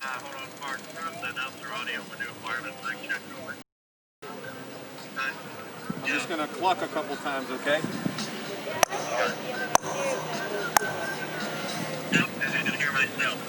Hold on, Mark. The announcer audio for new environment. I checked over. I'm just going to cluck a couple times, okay? Nope, I didn't hear myself.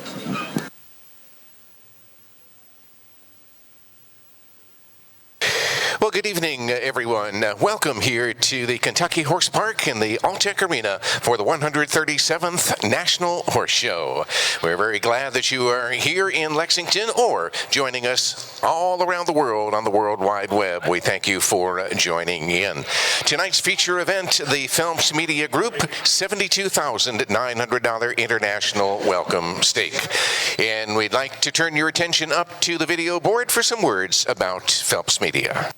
Well, good evening, everyone. Welcome here to the Kentucky Horse Park in the Alltech Arena for the 137th National Horse Show. We're very glad that you are here in Lexington or joining us all around the world on the World Wide Web. We thank you for joining in. Tonight's feature event, the Phelps Media Group, $72,900 International Welcome Stake. And we'd like to turn your attention up to the video board for some words about Phelps Media.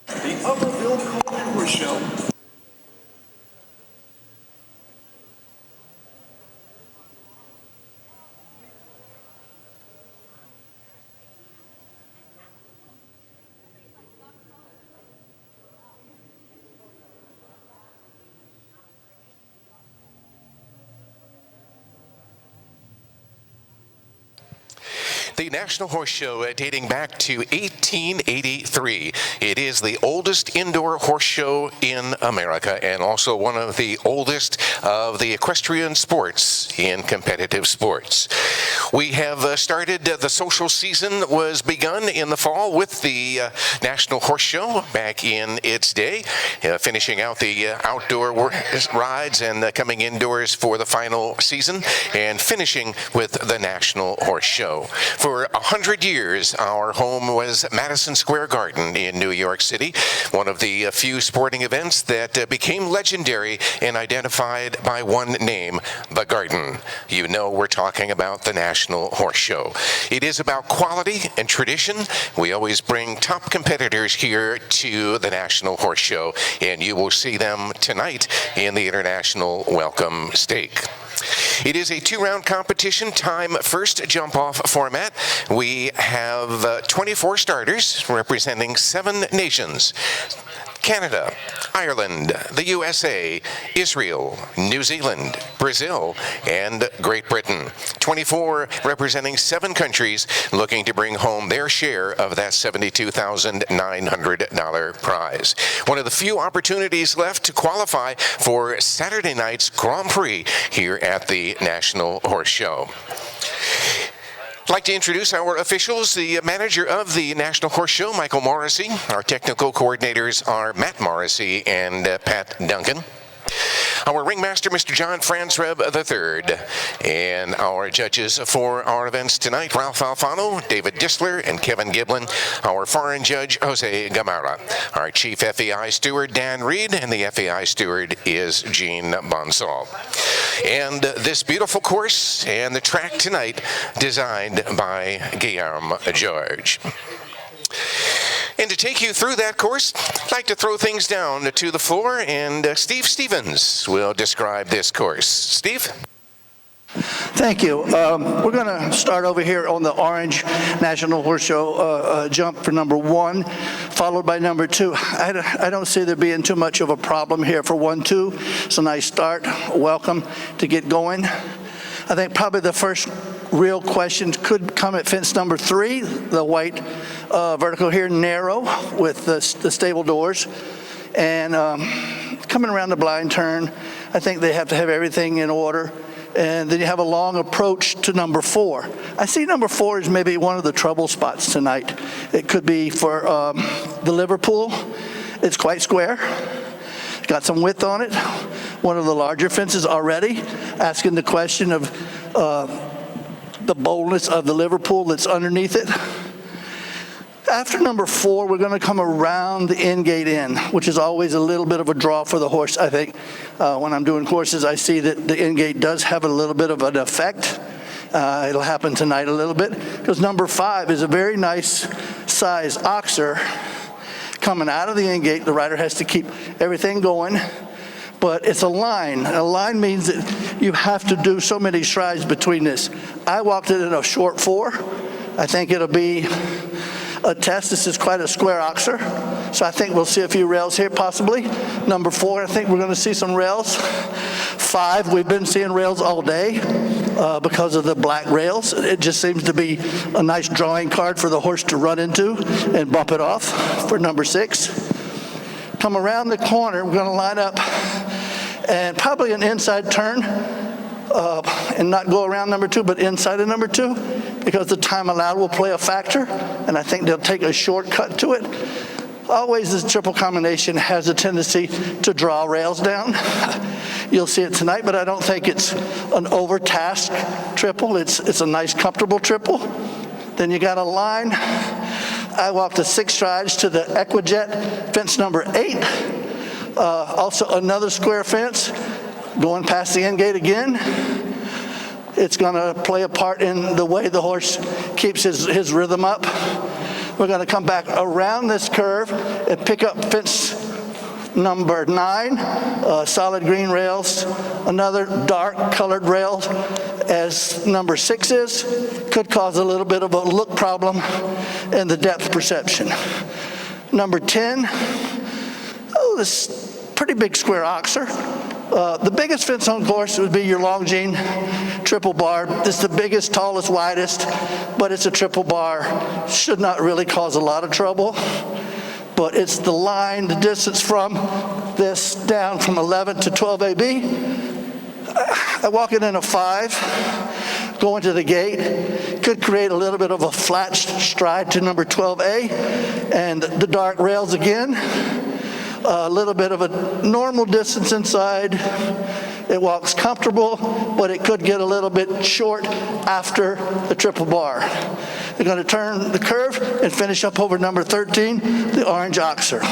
The Upperville Horse Show. The National Horse Show dating back to 1883. It is the oldest indoor horse show in America and also one of the oldest of the equestrian sports in competitive sports. We have started, the social season was begun in the fall with the National Horse Show back in its day, finishing out the outdoor rides and coming indoors for the final season and finishing with the National Horse Show. For 100 years, our home was Madison Square Garden in New York City, one of the few sporting events that became legendary and identified by one name, the Garden. You know we're talking about the National Horse Show. It is about quality and tradition. We always bring top competitors here to the National Horse Show, and you will see them tonight in the International Welcome Stake. It is a two-round competition, time first jump-off format. We have 24 starters representing 7 nations. Canada, Ireland, the USA, Israel, New Zealand, Brazil, and Great Britain. 24 representing 7 countries looking to bring home their share of that $72,900 prize. One of the few opportunities left to qualify for Saturday night's Grand Prix here at the National Horse Show. I'd like to introduce our officials, the manager of the National Horse Show, Michael Morrissey. Our technical coordinators are Matt Morrissey and Pat Duncan. Our ringmaster, Mr. John Fransreb III, and our judges for our events tonight, Ralph Alfano, David Disler, and Kevin Giblin. Our foreign judge, Jose Gamara. Our chief FEI steward, Dan Reed, and the FEI steward is Gene Bonsall. And this beautiful course and the track tonight designed by Guillaume George. And to take you through that course, I'd like to throw things down to the floor, and Steve Stevens will describe this course. Steve? Thank you. We're going to start over here on the Orange National Horse Show jump for number 1, followed by number 2. I don't see there being too much of a problem here for 1-2. It's a nice start. Welcome to get going. I think probably the first real question could come at fence number 3, the white vertical here, narrow with the stable doors. And coming around the blind turn, I think they have to have everything in order. And then you have a long approach to number 4. I see number 4 is maybe one of the trouble spots tonight. It could be for the Liverpool. It's quite square. Got some width on it. One of the larger fences already, asking the question of the boldness of the Liverpool that's underneath it. After number 4, we're going to come around the in-gate in, which is always a little bit of a draw for the horse. I think when I'm doing courses, I see that the in-gate does have a little bit of an effect. It'll happen tonight a little bit, because number 5 is a very nice size oxer coming out of the in-gate. The rider has to keep everything going, but it's a line. A line means that you have to do so many strides between this. I walked it in a short 4. I think it'll be a test. This is quite a square oxer, so I think we'll see a few rails here possibly. Number 4, I think we're going to see some rails. 5, we've been seeing rails all day because of the black rails. It just seems to be a nice drawing card for the horse to run into and bump it off for number 6. Come around the corner, we're going to line up and probably an inside turn and not go around number 2, but inside of number 2, because the time allowed will play a factor, and I think they'll take a shortcut to it. Always this triple combination has a tendency to draw rails down. You'll see it tonight, but I don't think it's an over-tasked triple. It's a nice, comfortable triple. Then you got a line. I walked the 6 strides to the Equijet, fence number 8. Also another square fence, going past the end gate again. It's going to play a part in the way the horse keeps his rhythm up. We're going to come back around this curve and pick up fence number 9, solid green rails, another dark colored rail as number 6 is. Could cause a little bit of a look problem in the depth perception. Number 10, this pretty big square oxer. The biggest fence on course would be your Longines triple bar. It's the biggest, tallest, widest, but it's a triple bar. Should not really cause a lot of trouble, but it's the line, the distance from this down from 11 to 12 AB. I walk it in a 5, going to the gate. Could create a little bit of a flat stride to number 12A, and the dark rails again. A little bit of a normal distance inside. It walks comfortable, but it could get a little bit short after the triple bar. They're going to turn the curve and finish up over number 13, the orange oxer.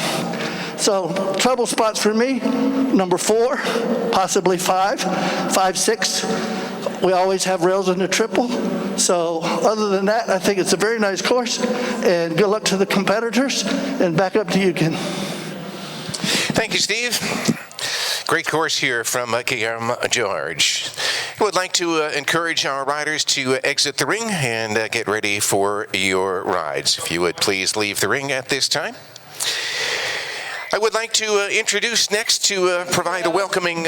So trouble spots for me, number 4, possibly 5, 5, 6. We always have rails in the triple. So other than that, I think it's a very nice course, and good luck to the competitors, and back up to you, Ken. Thank you, Steve. Great course here from Guillermo George. I would like to encourage our riders to exit the ring and get ready for your rides. If you would please leave the ring at this time. I would like to introduce next to provide a welcoming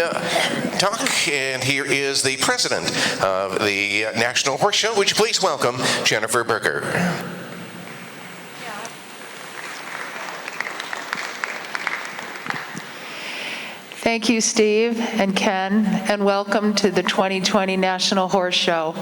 talk, and here is the president of the National Horse Show. Would you please welcome Jennifer Berger. Thank you, Steve and Ken, and welcome to the 2020 National Horse Show.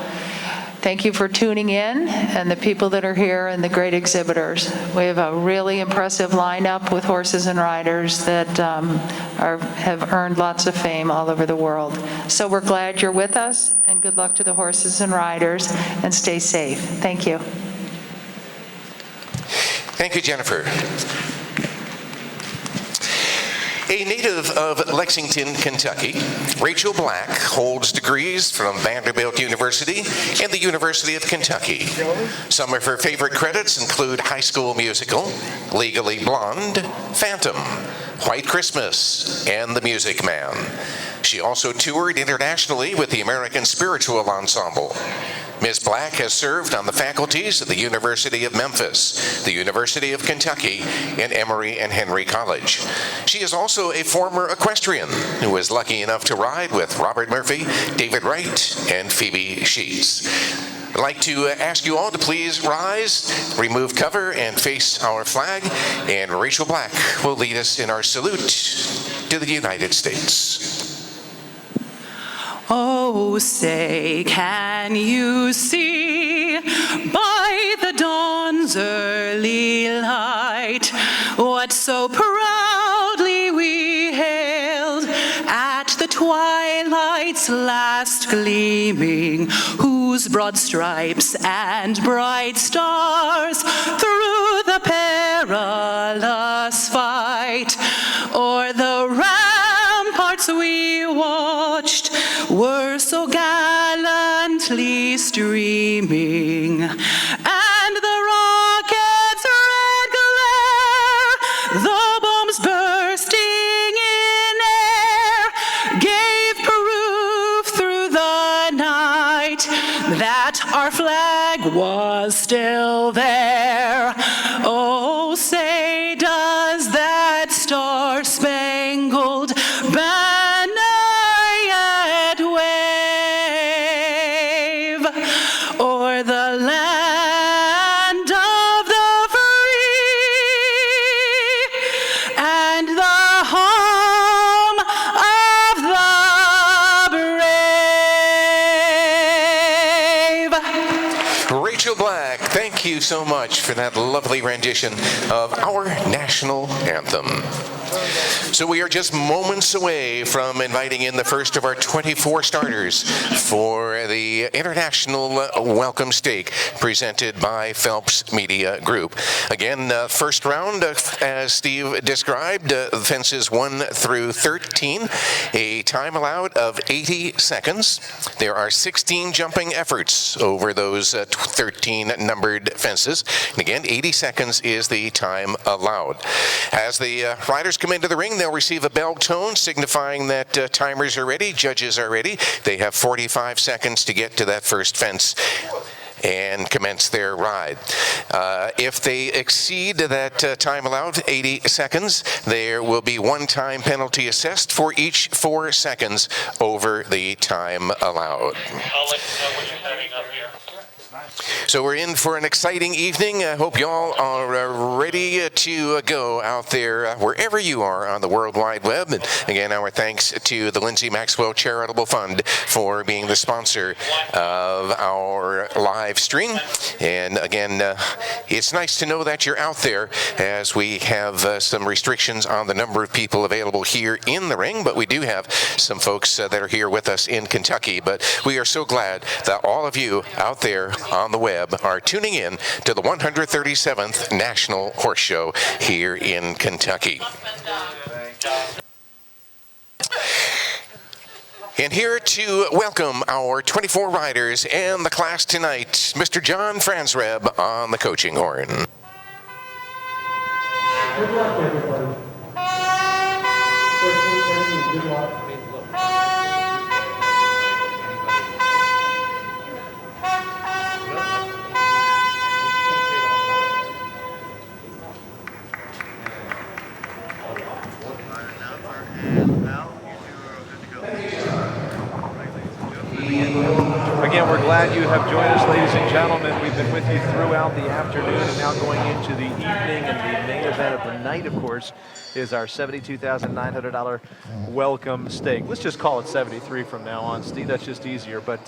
Thank you for tuning in, and the people that are here and the great exhibitors. We have a really impressive lineup with horses and riders that have earned lots of fame all over the world. So we're glad you're with us, and good luck to the horses and riders, and stay safe. Thank you. Thank you, Jennifer. A native of Lexington, Kentucky, Rachel Black holds degrees from Vanderbilt University and the University of Kentucky. Some of her favorite credits include High School Musical, Legally Blonde, Phantom, White Christmas, and The Music Man. She also toured internationally with the American Spiritual Ensemble. Ms. Black has served on the faculties of the University of Memphis, the University of Kentucky, and Emory and Henry College. She is also a former equestrian who was lucky enough to ride with Robert Murphy, David Wright, and Phoebe Sheets. I'd like to ask you all to please rise, remove cover, and face our flag, and Rachel Black will lead us in our salute to the United States. Oh, say, can you see by the dawn's early light what so proudly we hailed at the twilight's last gleaming, whose broad stripes and bright stars through the perilous fight o'er the ramparts we watched were so gallantly streaming, and the rocket's red glare, the bombs bursting in air, gave proof through the night that our flag was still there. Oh, say, does that star-spangled banner yet wave o'er the land of the free and the home of the brave? Rachel Black, thank you so much for that lovely rendition of our national anthem. So we are just moments away from inviting in the first of our 24 starters for the International Welcome Stake presented by Phelps Media Group. Again, first round, as Steve described, fences 1 through 13, a time allowed of 80 seconds. There are 16 jumping efforts over those 13 numbered fences. And again, 80 seconds is the time allowed. As the riders come into the ring, they'll receive a bell tone signifying that timers are ready, judges are ready. They have 45 seconds to get to that first fence and commence their ride. If they exceed that time allowed, 80 seconds, there will be one time penalty assessed for each 4 seconds over the time allowed. I'll let you know what you're having up here. So we're in for an exciting evening. I hope y'all are ready to go out there wherever you are on the World Wide Web. And again, our thanks to the Lindsay Maxwell Charitable Fund for being the sponsor of our live stream. And again, it's nice to know that you're out there, as we have some restrictions on the number of people available here in the ring, but we do have some folks that are here with us in Kentucky. But we are so glad that all of you out there on the web are tuning in to the 137th National Horse Show here in Kentucky. And here to welcome our 24 riders and the class tonight, Mr. John Franzreb on the coaching horn. Good luck, everybody. Good luck. Again, we're glad you have joined us, ladies and gentlemen. We've been with you throughout the afternoon, and now going into the evening, and the main event of the night, of course, is our $72,900 welcome stake. Let's just call it 73 from now on, Steve. That's just easier. But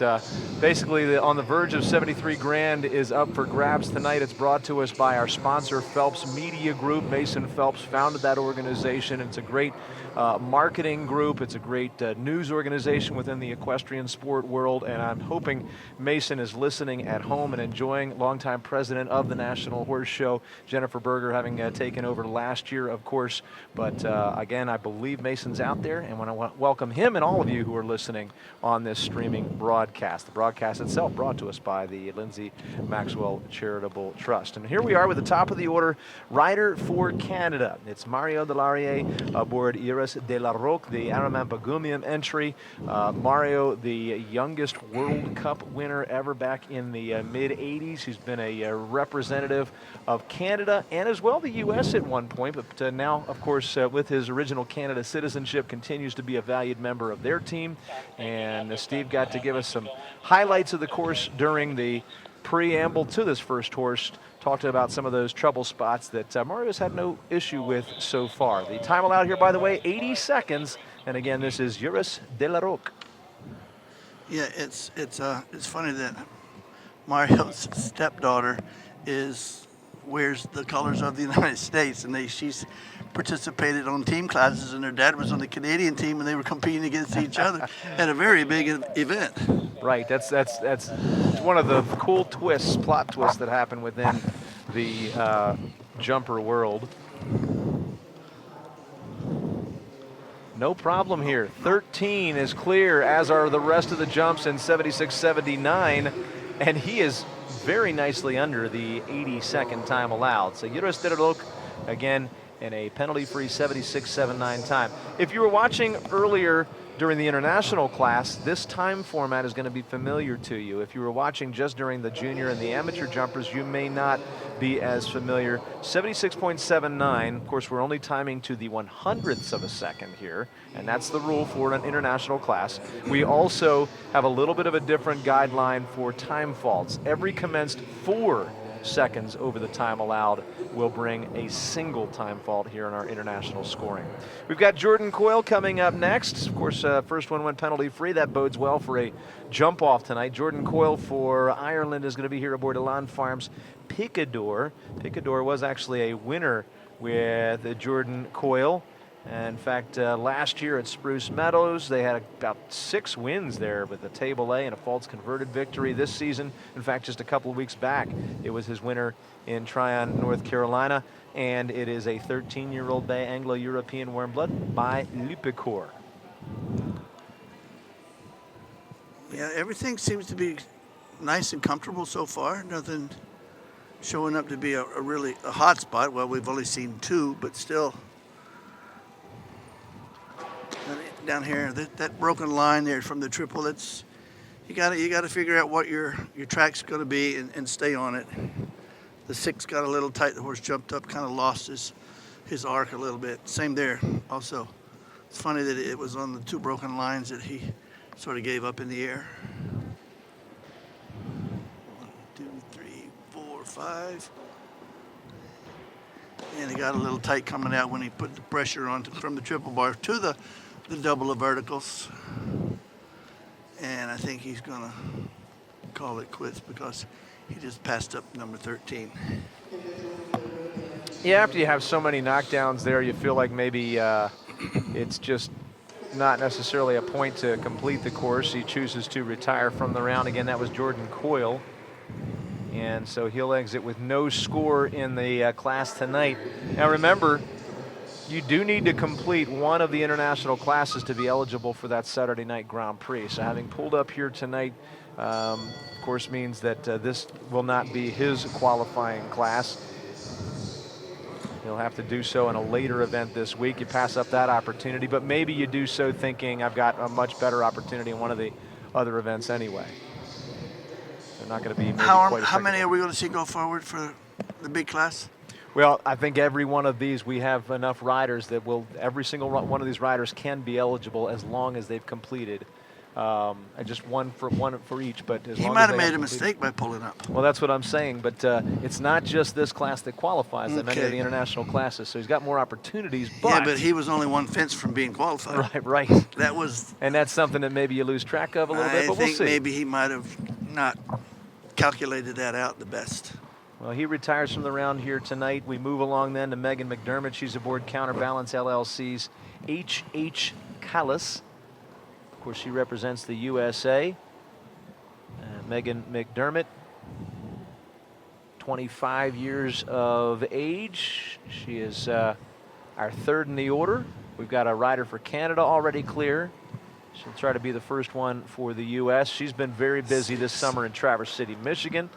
basically, on the verge of 73 grand is up for grabs tonight. It's brought to us by our sponsor, Phelps Media Group. Mason Phelps founded that organization. It's a great marketing group. It's a great news organization within the equestrian sport world, and I'm hoping Mason is listening at home and enjoying. Longtime president of the National Horse Show, Jennifer Berger, having taken over last year, of course. But again, I believe Mason's out there, and want to welcome him and all of you who are listening on this streaming broadcast. The broadcast itself brought to us by the Lindsay Maxwell Charitable Trust. And here we are with the top of the order rider for Canada. It's Mario Delarier aboard Iris de la Roque, the Aramant-Bagumium entry. Mario, the youngest World Cup winner ever back in the mid-'80s. He's been a representative of Canada and as well the U.S. at one point, but now, of course, with his original Canada citizenship, continues to be a valued member of their team. And Steve got to give us some highlights of the course during the preamble to this first horse. Talked about some of those trouble spots that Mario's had no issue with so far. The time allowed here, by the way, 80 seconds. And again, this is Iris de la Roque. Yeah, it's funny that Mario's stepdaughter wears the colors of the United States, and she's participated on team classes, and her dad was on the Canadian team, and they were competing against each other at a very big event. Right, that's one of the cool plot twists that happen within the jumper world. No problem here. 13 is clear, as are the rest of the jumps in 76.79, and he is very nicely under the 80-second time allowed. So Iris de la Roque, again, in a penalty-free 76.79 time. If you were watching earlier during the international class, this time format is going to be familiar to you. If you were watching just during the junior and the amateur jumpers, you may not be as familiar. 76.79, of course, we're only timing to the 100ths of a second here, and that's the rule for an international class. We also have a little bit of a different guideline for time faults. Every commenced 4 seconds over the time allowed will bring a single time fault here in our international scoring. We've got Jordan Coyle coming up next. Of course, first one went penalty free. That bodes well for a jump off tonight. Jordan Coyle for Ireland is going to be here aboard Elan Farms Picador. Picador was actually a winner with Jordan Coyle. In fact, last year at Spruce Meadows, they had about 6 wins there with a Table A and a Phelps converted victory this season. In fact, just a couple of weeks back, it was his winner in Tryon, North Carolina. And it is a 13-year-old bay Anglo-European warm blood by Lupicor. Yeah, everything seems to be nice and comfortable so far. Nothing showing up to be a really hot spot. Well, we've only seen 2, but still. Down here, that broken line there from the triple, that's you got to figure out what your track's going to be and stay on it. The 6 got a little tight. The horse jumped up, kind of lost his arc a little bit. Same there. Also, it's funny that it was on the 2 broken lines that he sort of gave up in the air. 1, 2, 3, 4, 5. And he got a little tight coming out when he put the pressure on from the triple bar to the double of verticals. And I think he's going to call it quits because he just passed up number 13. Yeah, after you have so many knockdowns there, you feel like maybe it's just not necessarily a point to complete the course. He chooses to retire from the round. Again, that was Jordan Coyle. And so he'll exit with no score in the class tonight. Now remember, you do need to complete one of the international classes to be eligible for that Saturday night Grand Prix. So having pulled up here tonight, of course, means that this will not be his qualifying class. He'll have to do so in a later event this week. You pass up that opportunity, but maybe you do so thinking I've got a much better opportunity in one of the other events anyway. They're not going to be How many are we going to see go forward for the big class? Well, I think every one of these, we have enough riders that every single one of these riders can be eligible as long as they've completed. Just one for each, but as long as he might have made a mistake by pulling up. Well, that's what I'm saying, but it's not just this class that qualifies, that many of the international classes, so he's got more opportunities, but... Yeah, but he was only 1 fence from being qualified. Right. That was... And that's something that maybe you lose track of a little bit, but we'll see. I think maybe he might have not calculated that out the best. Well, he retires from the round here tonight. We move along then to Megan McDermott. She's aboard Counterbalance LLC's H.H. Callis. Of course, she represents the USA. And Megan McDermott, 25 years of age. She is our third in the order. We've got a rider for Canada already clear. She'll try to be the first one for the U.S. She's been very busy this summer in Traverse City, Michigan.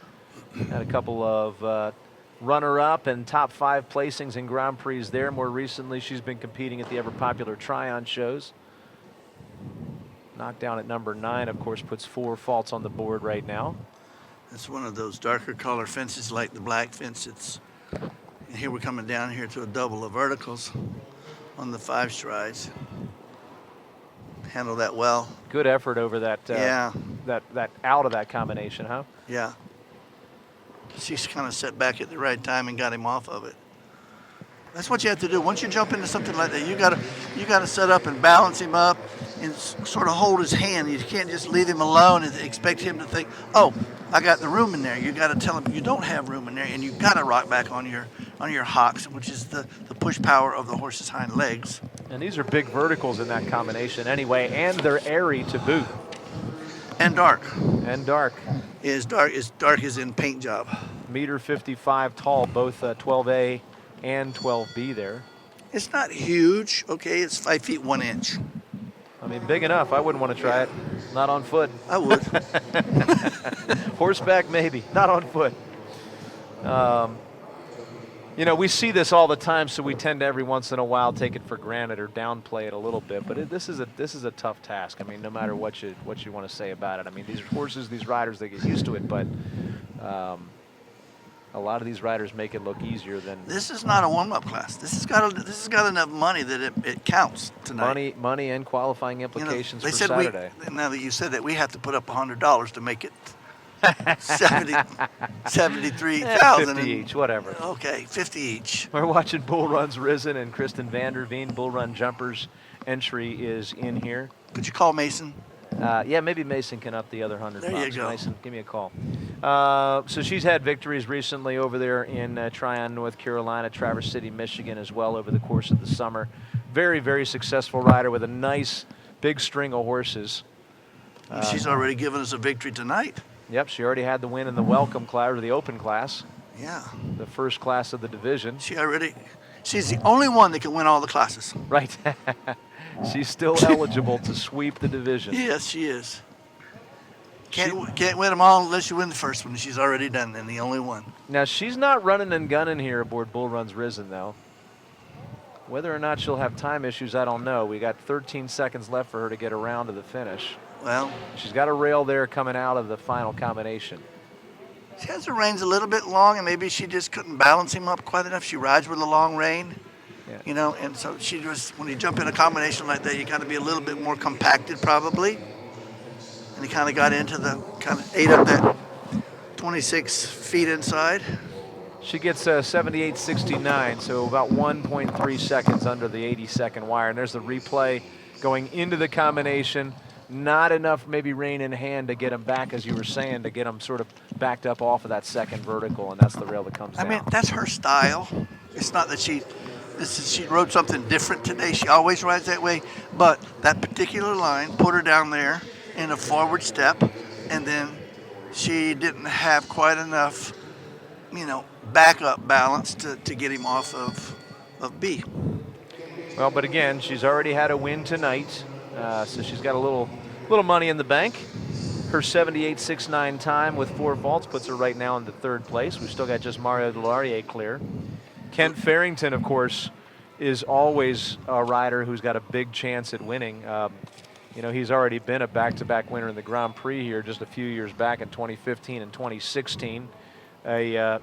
Had a couple of runner-up and top 5 placings in Grand Prix there. More recently, she's been competing at the ever-popular Tryon shows. Knockdown at number 9, of course, puts 4 faults on the board right now. It's one of those darker color fences like the black fence. And here we're coming down here to a double of verticals on the 5 strides. Handle that well. Good effort over that. Yeah. That out of that combination, huh? Yeah. She's kind of set back at the right time and got him off of it. That's what you have to do. Once you jump into something like that, you gotta set up and balance him up and sort of hold his hand. You can't just leave him alone and expect him to think, oh, I got the room in there. You got to tell him you don't have room in there, and you got to rock back on your hocks, which is the push power of the horse's hind legs. And these are big verticals in that combination anyway, and they're airy to boot. And dark. And dark. Is dark as in paint job. 1.55 meters tall, both 12A and 12B there. It's not huge, okay? It's 5 feet 1 inch. I mean, big enough. I wouldn't want to try it. Not on foot. I would. Horseback, maybe. Not on foot. You know, we see this all the time, so we tend to every once in a while take it for granted or downplay it a little bit. But this is a tough task. I mean, no matter what you want to say about it. I mean, these horses, these riders, they get used to it, but a lot of these riders make it look easier than. This is not a warm-up class. This has got enough money that it counts tonight. Money and qualifying implications they for said Saturday. Now that you said that, we have to put up $100 to make it 73,000. 50 each, whatever. Okay, 50 each. We're watching Bull Run's Risen and Kristen Vanderveen. Bull Run Jumpers entry is in here. Could you call Mason? Yeah, maybe Mason can up the other 100 bucks. There you go. Mason, give me a call. So she's had victories recently over there in Tryon, North Carolina, Traverse City, Michigan as well over the course of the summer. Very, very successful rider with a nice big string of horses. She's already given us a victory tonight. Yep, she already had the win in the welcome class, or the open class. Yeah. The first class of the division. She's the only one that can win all the classes. Right. She's still eligible to sweep the division. Yes, she is. Can't win them all unless you win the first one. She's already done, and the only one. Now, she's not running and gunning here aboard Bull Run's Risen, though. Whether or not she'll have time issues, I don't know. We got 13 seconds left for her to get around to the finish. Well, she's got a rail there coming out of the final combination. She has her reins a little bit long, and maybe she just couldn't balance him up quite enough. She rides with a long rein. Yeah. You know, and so when you jump in a combination like that, you got to be a little bit more compacted probably. And he kind of got into ate up that 26 feet inside. She gets 78.69, so about 1.3 seconds under the 80-second wire. And there's the replay going into the combination. Not enough maybe rein in hand to get him back, as you were saying, to get him sort of backed up off of that second vertical, and that's the rail that comes down. I mean, that's her style. It's not that she rode something different today. She always rides that way. But that particular line put her down there in a forward step, and then she didn't have quite enough, backup balance to get him off of B. Well, but again, she's already had a win tonight, so she's got a little money in the bank. Her 78.69 time with 4 faults puts her right now in the 3rd place. We've still got just Mario Delaurier clear. Kent Farrington, of course, is always a rider who's got a big chance at winning. He's already been a back-to-back winner in the Grand Prix here just a few years back in 2015 and 2016. A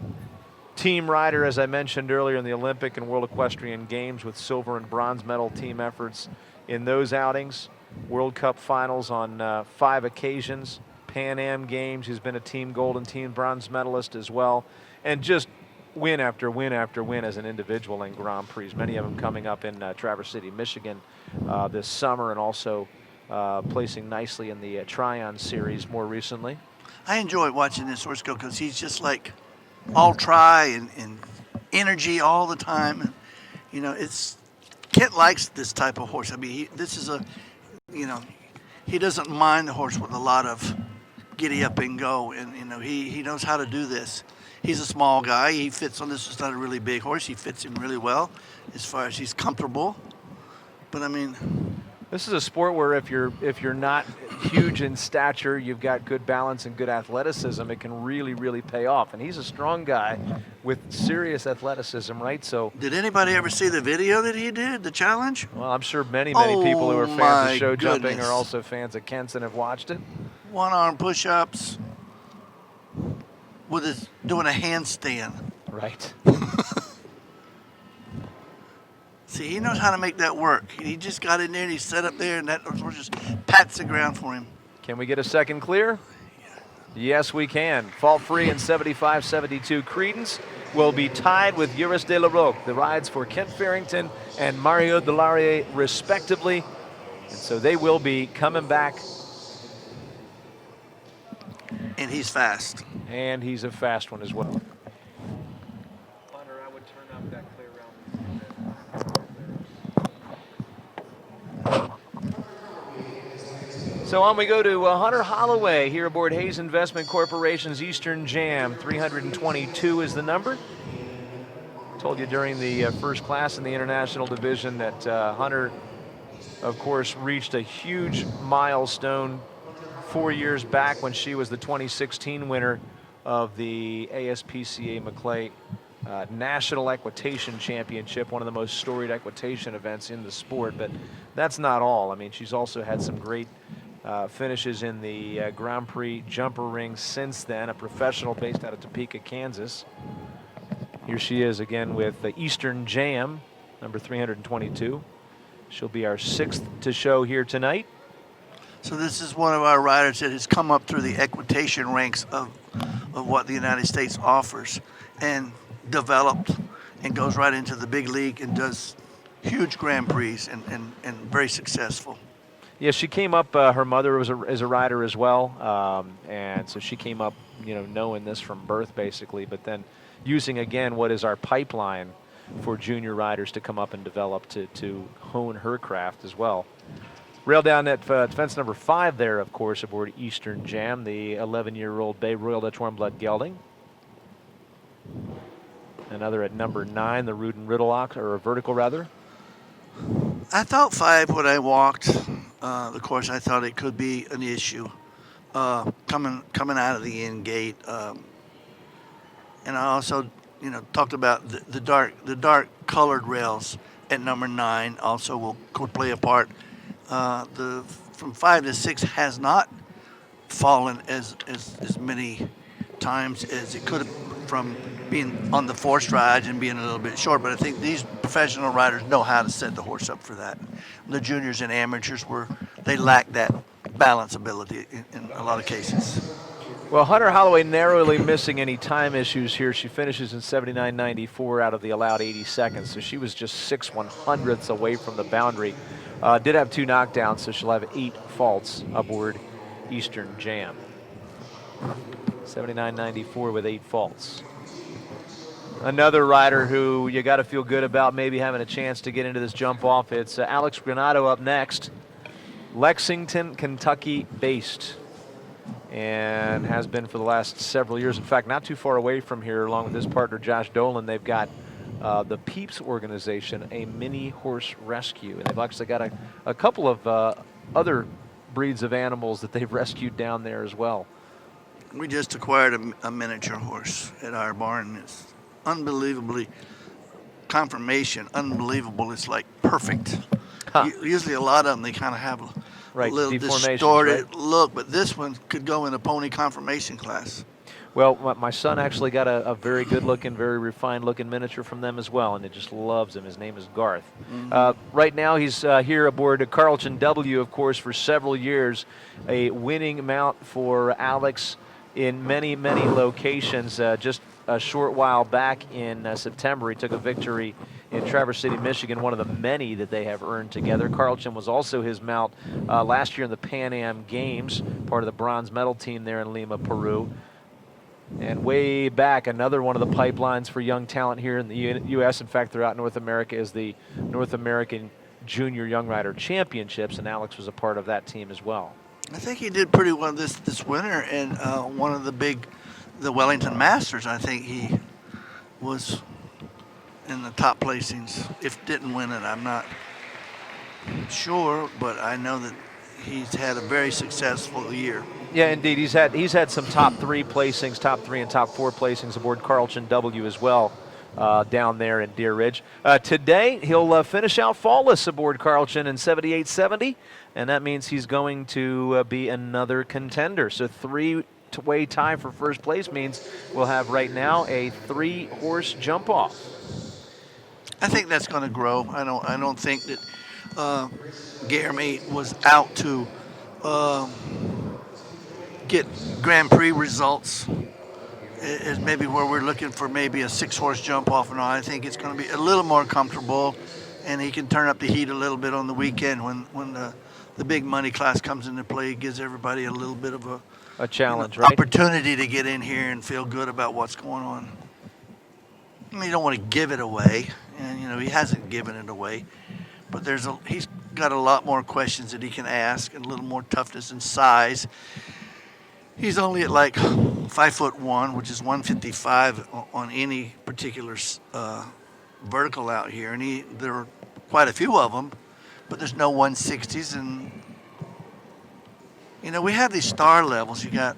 team rider, as I mentioned earlier, in the Olympic and World Equestrian Games with silver and bronze medal team efforts in those outings. World Cup finals on 5 occasions. Pan Am Games, he's been a team gold and team bronze medalist as well. And just win after win after win as an individual in Grand Prix. Many of them coming up in Traverse City, Michigan this summer, and also placing nicely in the Tryon Series more recently. I enjoy watching this horse go because he's just like all try and energy all the time. And, Kent likes this type of horse. I mean, he doesn't mind the horse with a lot of giddy up and go. And, he knows how to do this. He's a small guy. He fits on this. It's not a really big horse. He fits him really well as far as he's comfortable. But, I mean, this is a sport where if you're not huge in stature, you've got good balance and good athleticism, it can really, really pay off. And he's a strong guy with serious athleticism, right? So, did anybody ever see the video that he did, the challenge? well, I'm sure many people who are fans of show jumping goodness. are also fans of Kent's and have watched it. One-arm push-ups with doing a handstand. Right. See, he knows how to make that work. He just got in there and he set up there, and that horse just pats the ground for him. Can we get a second clear? Yes, we can. Fault free in 75-72. Credence will be tied with Uris de la Roque. The rides for Kent Farrington and Mario Delarie, respectively. And so they will be coming back. And he's fast. And he's a fast one as well. Hunter, I would turn up that clear round. So on we go to Hunter Holloway here aboard Hayes Investment Corporation's Eastern Jam. 322 is the number. Told you during the first class in the international division that Hunter, of course, reached a huge milestone 4 years back when she was the 2016 winner of the ASPCA Maclay National Equitation Championship, one of the most storied equitation events in the sport. But that's not all. I mean, she's also had some great finishes in the Grand Prix jumper ring since then, a professional based out of Topeka, Kansas. Here she is again with the Eastern Jam, number 322. She'll be our 6th to show here tonight. So this is one of our riders that has come up through the equitation ranks of what the United States offers and developed and goes right into the big league and does huge Grand Prix and very successful. Yeah, she came up, her mother is a rider as well, and so she came up, knowing this from birth basically, but then using again what is our pipeline for junior riders to come up and develop to hone her craft as well. Rail down at fence number 5 there, of course, aboard Eastern Jam, the 11-year-old Bay Royal Dutch Warmblood gelding. Another at number 9, the Rudin Riddle Ox, or a vertical rather. I thought 5 when I walked the course. I thought it could be an issue coming out of the end gate, and I also talked about the dark colored rails at number 9 also could play a part. From 5 to 6 has not fallen as many times as it could have from being on the forced rides and being a little bit short, but I think these professional riders know how to set the horse up for that. The juniors and amateurs they lack that balance ability in a lot of cases. Well, Hunter Holloway narrowly missing any time issues here. She finishes in 79.94 out of the allowed 80 seconds, so she was just 6/100ths away from the boundary. Did have 2 knockdowns, so she'll have 8 faults aboard Eastern Jam. 79.94 with 8 faults. Another rider who you got to feel good about maybe having a chance to get into this jump off. It's Alex Granado up next. Lexington, Kentucky based, and has been for the last several years. In fact, not too far away from here, along with his partner Josh Dolan, they've got the Peeps organization, a mini horse rescue. And they've actually got a couple of other breeds of animals that they've rescued down there as well. We just acquired a miniature horse at our barn. It's unbelievably unbelievable. It's like perfect. Huh. Usually a lot of them, they kind of have a little deformations, distorted look, but this one could go in a pony conformation class. Well, my son actually got a very good-looking, very refined-looking miniature from them as well, and he just loves him. His name is Garth. Mm-hmm. Right now, he's here aboard Carlton W, of course, for several years, a winning mount for Alex in many, many locations. Just a short while back in September, he took a victory in Traverse City, Michigan, one of the many that they have earned together. Carlton was also his mount last year in the Pan Am Games, part of the bronze medal team there in Lima, Peru. And way back, another one of the pipelines for young talent here in the U.S., in fact, throughout North America, is the North American Junior Young Rider Championships, and Alex was a part of that team as well. I think he did pretty well this winter, and one of the Wellington Masters. I think he was in the top placings. If didn't win it, I'm not sure, but I know that he's had a very successful year. Yeah, indeed. He's had some top 3 placings, top 3 and top 4 placings aboard Carlton W as well. Down there in Deer Ridge. Today, he'll finish out fallless aboard Carlton in 78.70, and that means he's going to be another contender. So 3-way tie for first place means we'll have right now a 3-horse jump off. I think that's going to grow. I don't think that Jeremy was out to get Grand Prix results. Is maybe where we're looking for maybe a 6-horse jump off and all. I think it's going to be a little more comfortable, and he can turn up the heat a little bit on the weekend when the big money class comes into play. It gives everybody a little bit of a challenge, right? Opportunity to get in here and feel good about what's going on. I mean, you don't want to give it away, and he hasn't given it away, but he's got a lot more questions that he can ask, and a little more toughness and size. He's only at like 5'1", which is 155 on any particular vertical out here, and there are quite a few of them, but there's no 160s. And we have these star levels. You got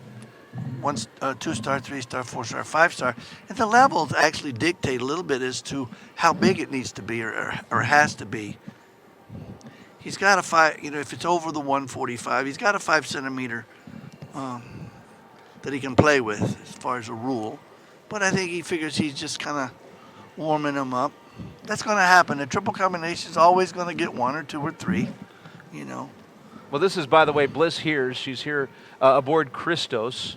2-star, 3-star, 4-star, 5-star, and the levels actually dictate a little bit as to how big it needs to be or has to be. He's got a 5. If it's over the 145, he's got a 5 centimeter. That he can play with as far as a rule. But I think he figures he's just kind of warming him up. That's going to happen. The triple combination is always going to get 1 or 2 or 3, Well, this is, by the way, Bliss here. She's here aboard Christos.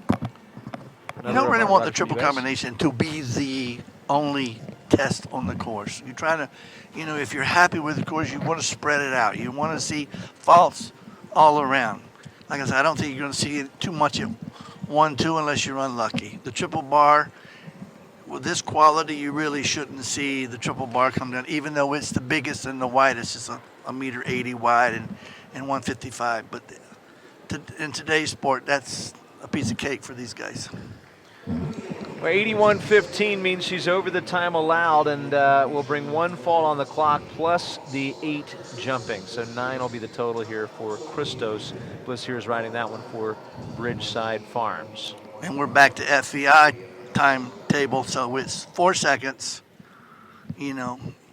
You don't really want the triple combination to be the only test on the course. You're trying to, if you're happy with the course, you want to spread it out. You want to see faults all around. Like I said, I don't think you're going to see too much at 1-2 unless you're unlucky. The triple bar, with this quality, you really shouldn't see the triple bar come down, even though it's the biggest and the widest. It's a meter 80 wide and 155. But in today's sport, that's a piece of cake for these guys. Well, 81.15 means she's over the time allowed, and will bring 1 fall on the clock plus the 8 jumping. So 9 will be the total here for Christos. Bliss here is riding that one for Bridgeside Farms. And we're back to FEI timetable, so it's 4 seconds.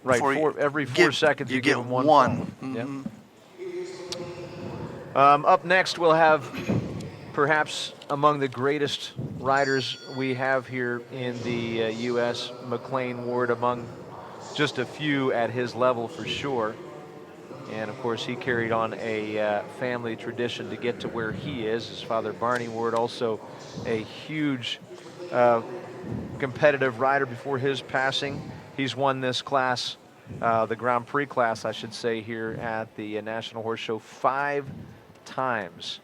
Right. Every 4 seconds you give them 1 fall. Mm-hmm. Yep. Up next, we'll have perhaps among the greatest riders we have here in the U.S., McLean Ward, among just a few at his level for sure. And, of course, he carried on a family tradition to get to where he is. His father, Barney Ward, also a huge competitive rider before his passing. He's won this class, the Grand Prix class, I should say, here at the National Horse Show 5 times.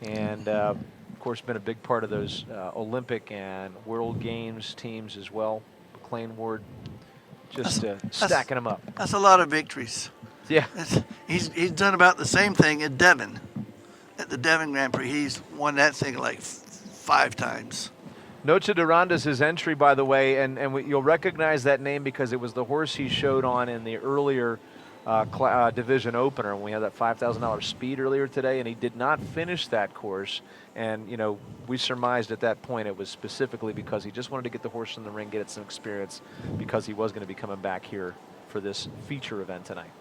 And, of course, been a big part of those Olympic and World Games teams as well. McLean Ward just stacking them up. That's a lot of victories. Yeah. He's done about the same thing at Devon. At the Devon Grand Prix, he's won that thing like 5 times. Noche de Ronda's his entry, by the way, and you'll recognize that name because it was the horse he showed on in the earlier division opener when we had that $5,000 speed earlier today, and he did not finish that course. And, we surmised at that point it was specifically because he just wanted to get the horse in the ring, get it some experience, because he was going to be coming back here for this feature event tonight.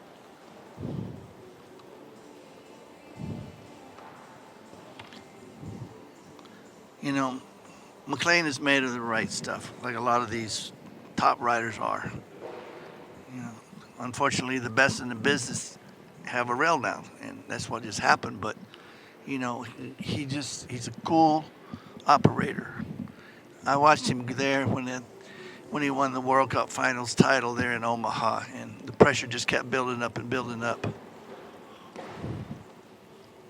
McLean is made of the right stuff, like a lot of these top riders are. Unfortunately, the best in the business have a rail down, and that's what just happened. But, he's a cool operator. I watched him there when he won the World Cup Finals title there in Omaha, and the pressure just kept building up and building up.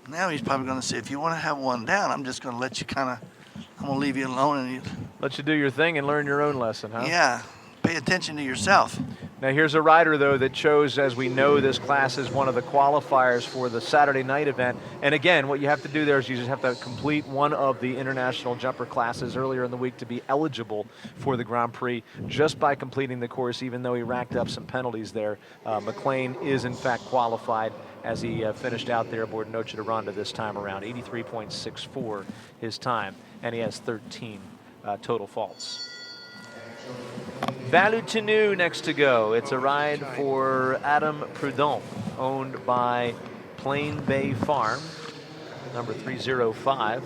Now he's probably going to say, if you want to have one down, I'm just going to let you I'm going to leave you alone. And let you do your thing and learn your own lesson, huh? Yeah. Pay attention to yourself. Now here's a rider, though, that chose, as we know, this class is one of the qualifiers for the Saturday night event. And again, what you have to do there is you just have to complete one of the international jumper classes earlier in the week to be eligible for the Grand Prix. Just by completing the course, even though he racked up some penalties there, McLean is in fact qualified as he finished out there aboard Noche de Ronda this time around. 83.64 his time, and he has 13 total faults. Valutenu next to go. It's a ride for Adam Prudhomme, owned by Plain Bay Farm, number 305.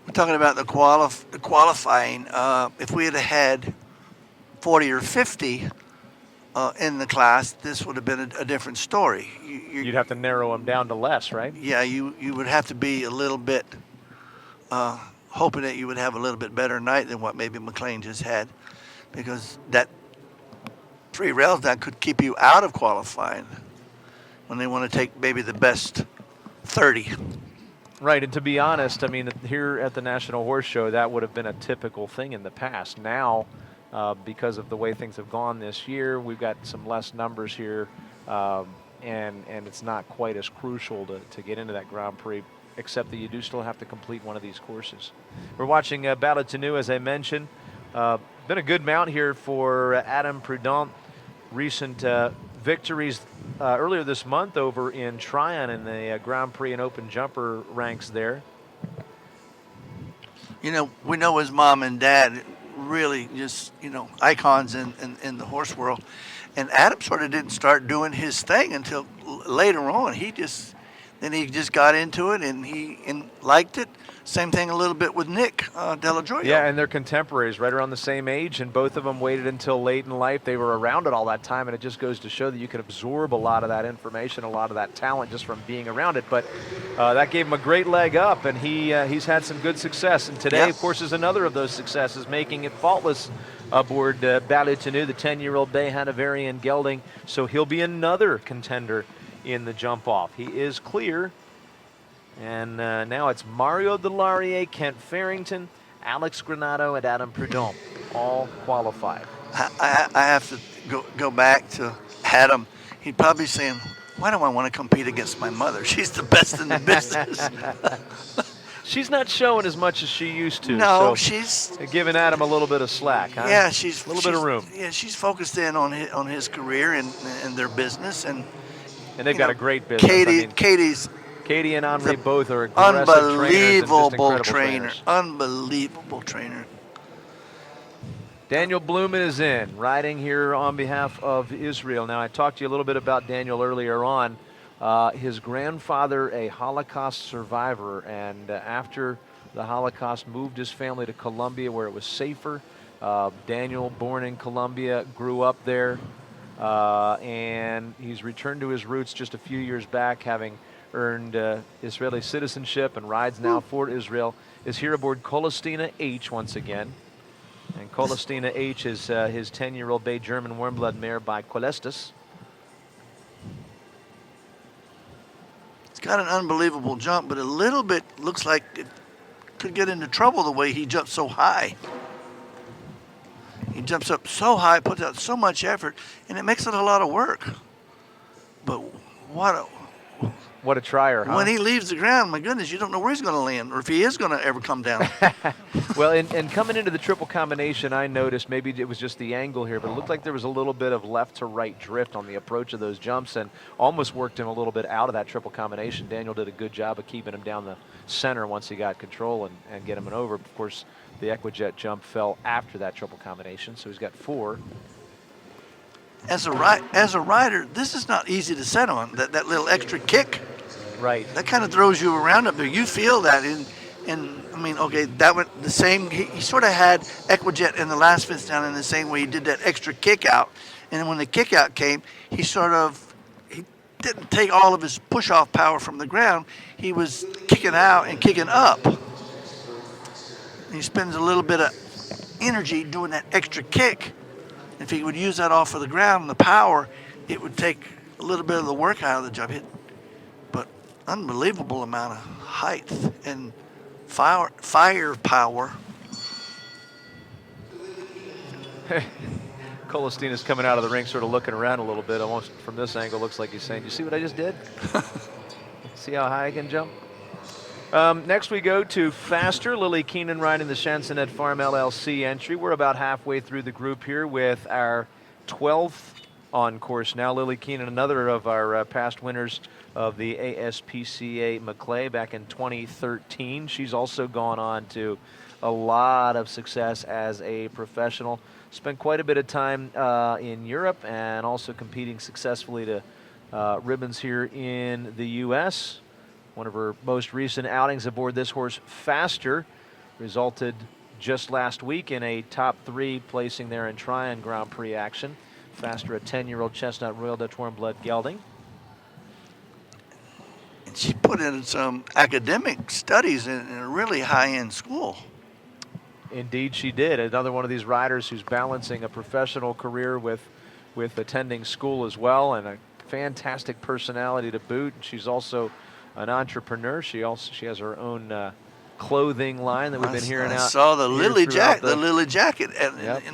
We're talking about the qualifying. If we had 40 or 50 in the class, this would have been a different story. You'd have to narrow them down to less, right? Yeah, you would have to be a little bit hoping that you would have a little bit better night than what maybe McLean just had, because that 3 rails down could keep you out of qualifying when they want to take maybe the best 30. Right, and to be honest, I mean, here at the National Horse Show, that would have been a typical thing in the past. Now, because of the way things have gone this year, we've got some less numbers here, and it's not quite as crucial to get into that Grand Prix, except that you do still have to complete one of these courses. We're watching Valutenu, as I mentioned. Been a good mount here for Adam Prudhomme. Recent victories earlier this month over in Tryon in the Grand Prix and Open Jumper ranks there. You know, we know his mom and dad really just, icons in the horse world. And Adam sort of didn't start doing his thing until later on. He just got into it and he liked it. Same thing a little bit with Nick Della Gioia. Yeah, and they're contemporaries, right around the same age, and both of them waited until late in life. They were around it all that time, and it just goes to show that you can absorb a lot of that information, a lot of that talent just from being around it. But that gave him a great leg up, and he's had some good success. And today, of course, is another of those successes, making it faultless aboard Valutenu, the 10-year-old Bay Hanoverian gelding. So he'll be another contender in the jump off. He is clear. And now it's Mario Delaurier, Kent Farrington, Alex Granado, and Adam Prudhomme, all qualified. I have to go back to Adam. He'd probably saying, why do I want to compete against my mother? She's the best in the business. She's not showing as much as she used to. No, so she's giving Adam a little bit of slack, huh? Yeah, she's a little bit of room. Yeah, she's focused in on his career and their business, and they've got a great business. Katie and Henri both are unbelievable trainers. Unbelievable trainer. Daniel Blumen is in, riding here on behalf of Israel. Now, I talked to you a little bit about Daniel earlier on. His grandfather, a Holocaust survivor, and after the Holocaust, moved his family to Colombia where it was safer. Daniel, born in Colombia, grew up there, and he's returned to his roots just a few years back, having earned Israeli citizenship and rides now for Israel, is here aboard Colostina H once again. And Colostina H is his 10-year-old bay German warmblood mare by Colestis. It's got an unbelievable jump, but a little bit looks like it could get into trouble the way he jumps so high. He jumps up so high, puts out so much effort, and it makes it a lot of work. But what a trier, huh? When he leaves the ground, my goodness, you don't know where he's going to land or if he is going to ever come down. Well, and coming into the triple combination, I noticed maybe it was just the angle here, but it looked like there was a little bit of left to right drift on the approach of those jumps and almost worked him a little bit out of that triple combination. Daniel did a good job of keeping him down the center once he got control and get him an over. Of course, the Equijet jump fell after that triple combination, so he's got 4. As a rider, this is not easy to set on, that little extra kick. Right. That kind of throws you around up there. You feel that. And I mean, okay, that went the same. He sort of had Equijet in the last fence down in the same way he did that extra kick out. And then when the kick out came, he didn't take all of his push-off power from the ground. He was kicking out and kicking up. And he spends a little bit of energy doing that extra kick. If he would use that off of the ground, the power, it would take a little bit of the work out of the jump. But unbelievable amount of height and firepower. Colestina's coming out of the ring, sort of looking around a little bit. Almost from this angle, looks like he's saying, "You see what I just did? See how high I can jump?" Next we go to Faster. Lily Keenan riding the Chansonet Farm LLC entry. We're about halfway through the group here with our 12th on course now. Lily Keenan, another of our past winners of the ASPCA Maclay back in 2013. She's also gone on to a lot of success as a professional. Spent quite a bit of time in Europe and also competing successfully to ribbons here in the U.S. One of her most recent outings aboard this horse, Faster, resulted just last week in a top 3 placing there in Tryon Grand Prix action. Faster, a 10-year-old chestnut Royal Dutch Warm Blood gelding. And she put in some academic studies in a really high-end school. Indeed she did. Another one of these riders who's balancing a professional career with attending school as well, and a fantastic personality to boot. She's also an entrepreneur. She has her own clothing line that we've been hearing out. I saw the lily jacket, in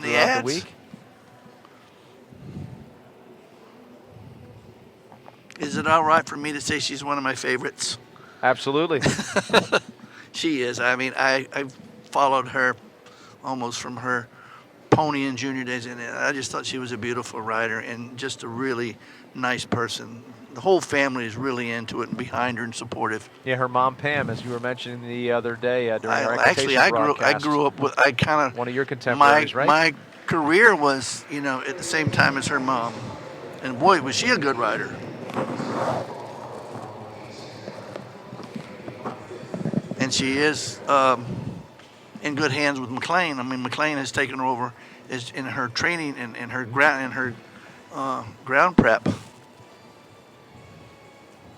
the ads. The week. Is it all right for me to say she's one of my favorites? Absolutely. She is. I mean, I followed her almost from her pony in junior days, and I just thought she was a beautiful rider and just a really nice person. The whole family is really into it and behind her and supportive. Yeah, her mom Pam, as you were mentioning the other day during our actually, I grew up with, one of your contemporaries, right? My career was, at the same time as her mom, and boy, was she a good rider. And she is in good hands with McLean. I mean, McLean has taken her over in her training and in her ground prep.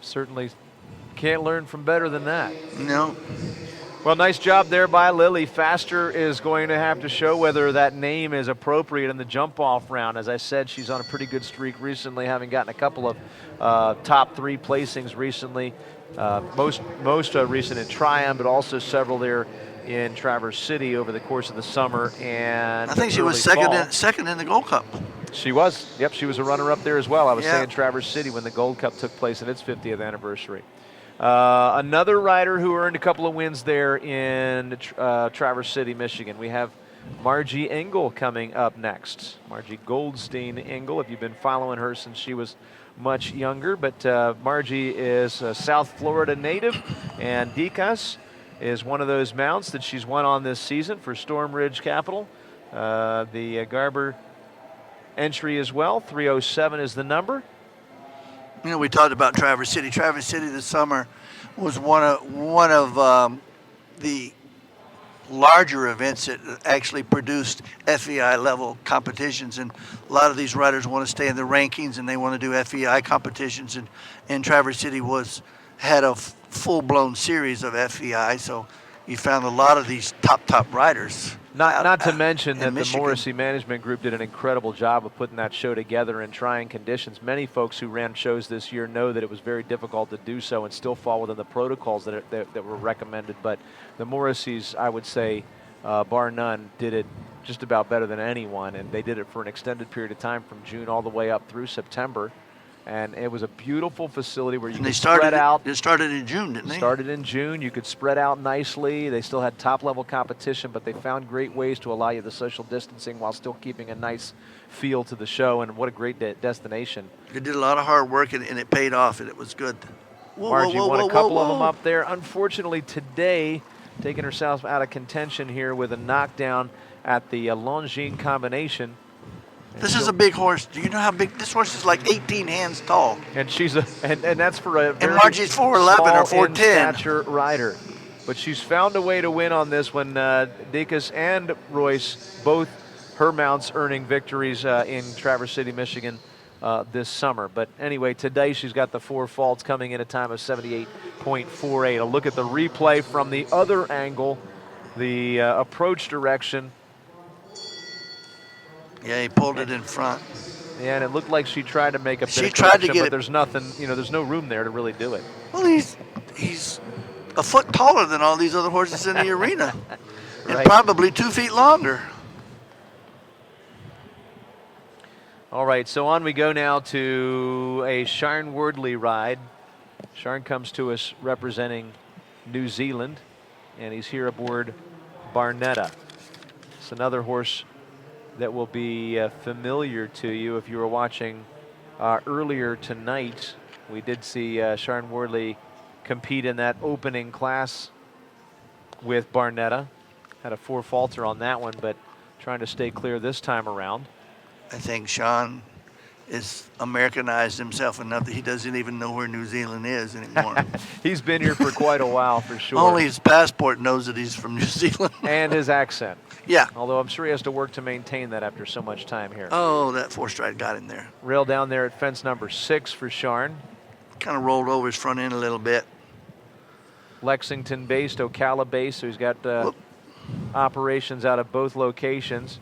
Certainly can't learn from better than that. No. Well, nice job there by Lily. Faster is going to have to show whether that name is appropriate in the jump-off round. As I said, she's on a pretty good streak recently, having gotten a couple of top 3 placings recently. Most recent in Tryon, but also several there in Traverse City over the course of the summer. And I think she was second in the Gold Cup. She was. Yep, she was a runner-up there as well. I was saying Traverse City when the Gold Cup took place in its 50th anniversary. Another rider who earned a couple of wins there in Traverse City, Michigan. We have Margie Engel coming up next. Margie Goldstein Engel, if you've been following her since she was much younger. But Margie is a South Florida native, and Dicas is one of those mounts that she's won on this season for Storm Ridge Capital. The Garber entry as well, 307 is the number. We talked about Traverse City. Traverse City this summer was one of the larger events that actually produced FEI level competitions, and a lot of these riders want to stay in the rankings and they want to do FEI competitions, and Traverse City had a full-blown series of FEI, so you found a lot of these top riders. Not to mention that Michigan. The Morrissey Management Group did an incredible job of putting that show together in trying conditions. Many folks who ran shows this year know that it was very difficult to do so and still fall within the protocols that were recommended. But the Morrisseys, I would say, bar none, did it just about better than anyone. And they did it for an extended period of time from June all the way up through September. And it was a beautiful facility where you could spread out. It started in June, didn't they? Started in June. You could spread out nicely. They still had top-level competition, but they found great ways to allow you the social distancing while still keeping a nice feel to the show. And what a great destination. They did a lot of hard work, and it paid off, and it was good. Margie won a couple of them up there. Unfortunately, today, taking herself out of contention here with a knockdown at the Longines combination. This is a big horse. Do you know how big this horse is? Like 18 hands tall. And she's and that's for a very and Margie's 4'11" or 4'10" stature rider. But she's found a way to win on this one. Dicas and Royce, both her mounts earning victories in Traverse City, Michigan this summer. But anyway, today she's got the 4 faults coming in a time of 78.48. A look at the replay from the other angle, the approach direction. Yeah, he pulled it in front. Yeah, and it looked like she tried to make a bit She of tried to correction, get but it- there's nothing, there's no room there to really do it. Well, he's a foot taller than all these other horses in the arena, and Right. probably 2 feet longer. All right, so on we go now to a Sharn Wardley ride. Sharn comes to us representing New Zealand, and he's here aboard Barnetta. It's another horse that will be familiar to you if you were watching earlier tonight. We did see Sharn Wardley compete in that opening class with Barnetta. Had a 4 falter on that one, but trying to stay clear this time around. I think Sean is Americanized himself enough that he doesn't even know where New Zealand is anymore. He's been here for quite a while, for sure. Only his passport knows that he's from New Zealand. And his accent. Yeah. Although I'm sure he has to work to maintain that after so much time here. Oh, that 4-stride got him there. Rail down there at fence number 6 for Sharn. Kind of rolled over his front end a little bit. Lexington based, Ocala based, so he's got operations out of both locations.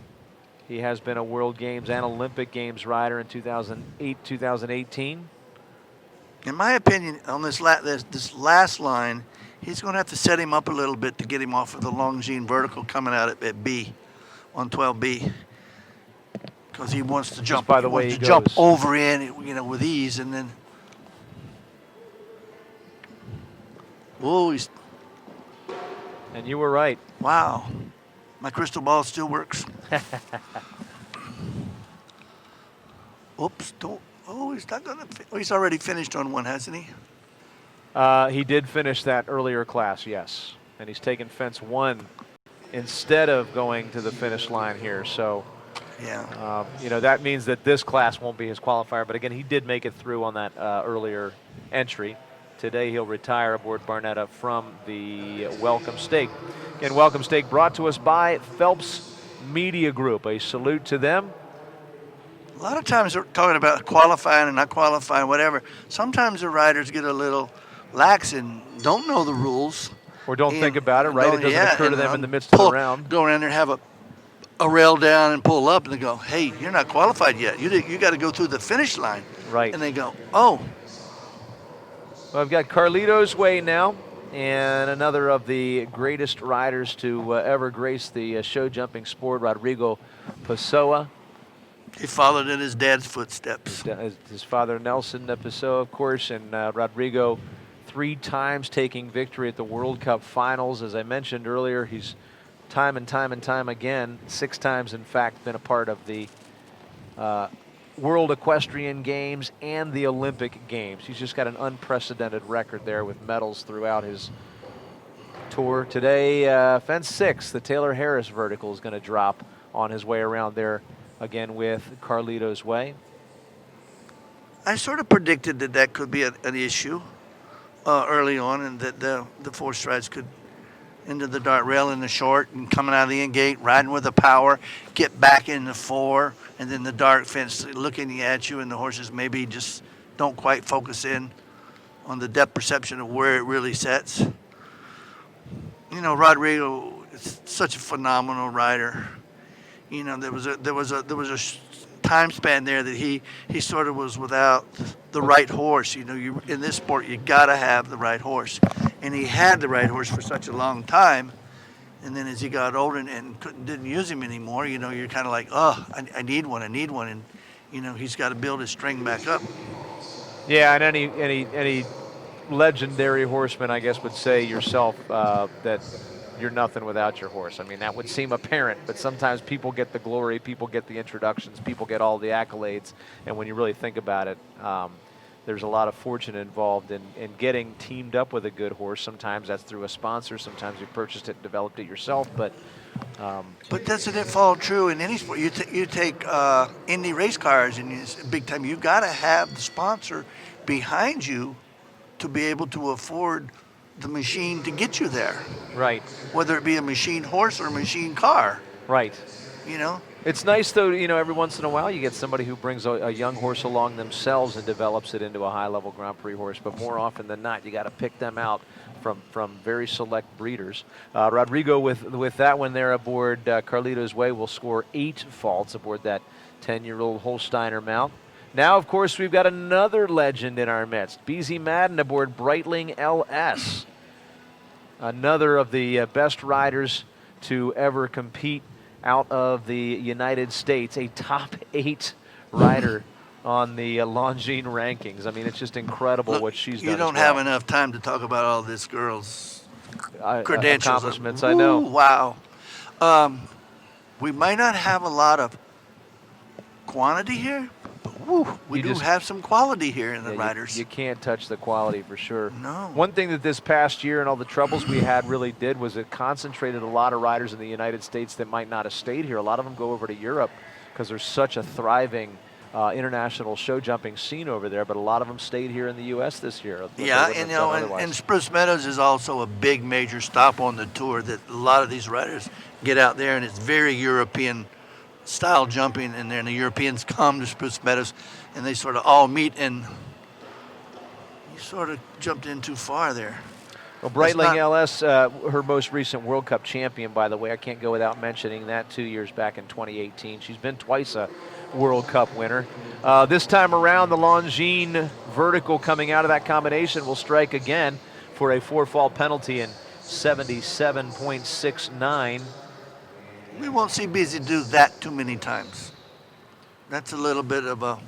He has been a World Games and Olympic Games rider in 2008, 2018. In my opinion, on this last line, he's going to have to set him up a little bit to get him off of the Longines vertical coming out at B, on 12B. Because he wants to jump. by the way wants he to jump goes. over in, with ease, and then. Whoa, And you were right. wow. My crystal ball still works. Oops, don't. Oh, he's not going to. Oh, he's already finished on one, hasn't he? He did finish that earlier class, yes. And he's taken fence 1 instead of going to the finish line here. So, Yeah. that means that this class won't be his qualifier. But again, he did make it through on that earlier entry. Today he'll retire aboard Barnetta from the Welcome Stake. Again, Welcome Stake brought to us by Phelps Media Group. A salute to them. A lot of times we're talking about qualifying and not qualifying, whatever. Sometimes the riders get a little lax and don't know the rules. Or don't And think about it, right? It don't- doesn't yeah, occur to and, them in the midst of the pull- round. Go around there, have a rail down and pull up, and they go, hey, you're not qualified yet. You got to go through the finish line. Right. And they go, oh. Well, I've got Carlito's Way now, and another of the greatest riders to ever grace the show jumping sport, Rodrigo Pessoa. He followed in his dad's footsteps. His father, Nelson Pessoa, of course, and Rodrigo 3 times taking victory at the World Cup finals. As I mentioned earlier, he's time and time again, 6 times, in fact, been a part of the World Equestrian Games and the Olympic Games. He's just got an unprecedented record there with medals throughout his tour. Today, fence 6, the Taylor Harris vertical is going to drop on his way around there again with Carlito's Way. I sort of predicted that could be an issue early on, and that the 4 strides could into the dart rail in the short and coming out of the end gate, riding with the power, get back in the 4, and then the dark fence looking at you, and the horses maybe just don't quite focus in on the depth perception of where it really sets. Rodrigo is such a phenomenal rider. There was a time span there that he sort of was without the right horse. You in this sport you gotta have the right horse, and he had the right horse for such a long time. And then as he got older and didn't use him anymore, you're kind of like, oh, I need one, and he's got to build his string back up. Yeah, and any legendary horseman, I guess, would say yourself that you're nothing without your horse. I mean, that would seem apparent, but sometimes people get the glory, people get the introductions, people get all the accolades, and when you really think about it, there's a lot of fortune involved in getting teamed up with a good horse. Sometimes that's through a sponsor, sometimes you purchased it and developed it yourself, but doesn't it fall true in any sport? You take Indy race cars, and it's big time. You got to have the sponsor behind you to be able to afford the machine to get you there. Right. Whether it be a machine horse or a machine car. Right. It's nice, though, every once in a while you get somebody who brings a young horse along themselves and develops it into a high-level Grand Prix horse. But more often than not, you got to pick them out from very select breeders. Rodrigo with that one there aboard Carlito's Way will score 8 faults aboard that 10-year-old Holsteiner mount. Now, of course, we've got another legend in our midst. BZ Madden aboard Breitling LS. Another of the best riders to ever compete out of the United States. A top 8 rider on the Longines rankings. I mean, it's just incredible. Look, what she's done. You don't have enough time to talk about all this girl's credentials. Accomplishments, I know. Wow. We might not have a lot of quantity here, but we do have some quality here in the riders. You can't touch the quality for sure. No. One thing that this past year and all the troubles we had really did was it concentrated a lot of riders in the United States that might not have stayed here. A lot of them go over to Europe because there's such a thriving international show jumping scene over there, but a lot of them stayed here in the U.S. this year. Yeah, and and Spruce Meadows is also a big major stop on the tour that a lot of these riders get out there, and it's very European style jumping, and then the Europeans come to Spruce Meadows, and they sort of all meet, and you sort of jumped in too far there. Well, Breitling LS, her most recent World Cup champion, by the way. I can't go without mentioning that 2 years back in 2018. She's been twice a World Cup winner. This time around, the Longines vertical coming out of that combination will strike again for a 4-fall penalty in 77.69. We won't see Busy do that too many times. That's a little bit of a...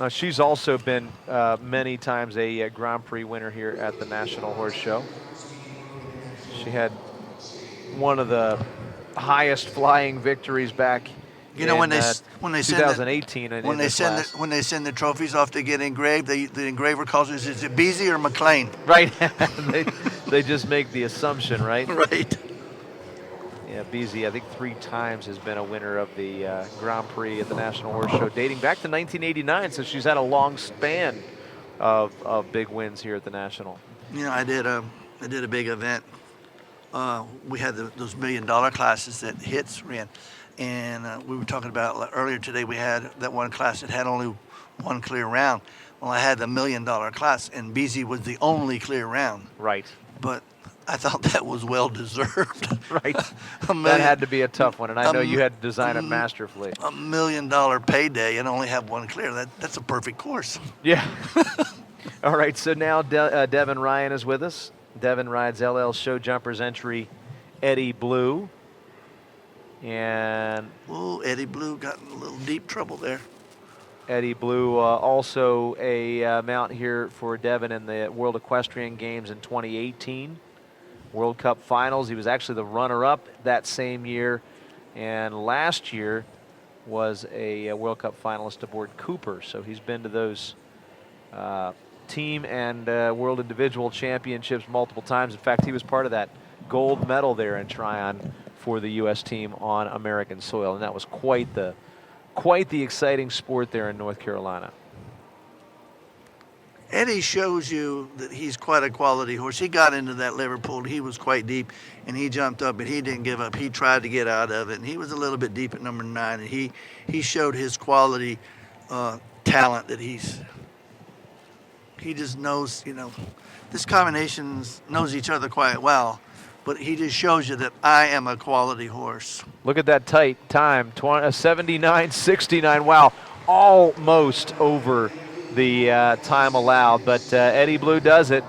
She's also been many times a Grand Prix winner here at the National Horse Show. She had one of the highest flying victories back in 2018. When they send the trophies off to get engraved, the engraver calls it, is it Beasy or McLean? Right. they just make the assumption, right? Right. Yeah, Beasy, I think 3 times has been a winner of the Grand Prix at the National Horse Show, dating back to 1989. So she's had a long span of big wins here at the National. You know, I did a big event. We had those $1 million classes that Hits ran, and we were talking about earlier today. We had that one class that had only one clear round. Well, I had the $1 million class, and Beasy was the only clear round. Right. But I thought that was well deserved. Right. That had to be a tough one, and I know you had to design it masterfully. $1 million payday and only have one clear. That's a perfect course. Yeah. All right, so now Devin Ryan is with us. Devin rides LL Show Jumpers entry Eddie Blue. And Eddie Blue got in a little deep trouble there. Eddie Blue, also a mount here for Devin in the World Equestrian Games in 2018. World Cup Finals. He was actually the runner-up that same year, and last year was a World Cup finalist aboard Cooper. So he's been to those team and world individual championships multiple times. In fact, he was part of that gold medal there in Tryon for the U.S. team on American soil, and that was quite the exciting sport there in North Carolina. Eddie shows you that he's quite a quality horse. He got into that Liverpool. He was quite deep, and he jumped up, but he didn't give up. He tried to get out of it, and he was a little bit deep at number 9, and he showed his quality talent that he just knows, you know, this combination knows each other quite well, but he just shows you that I am a quality horse. Look at that tight time, 79.69. Wow, almost over the time allowed, but Eddie Blue does it.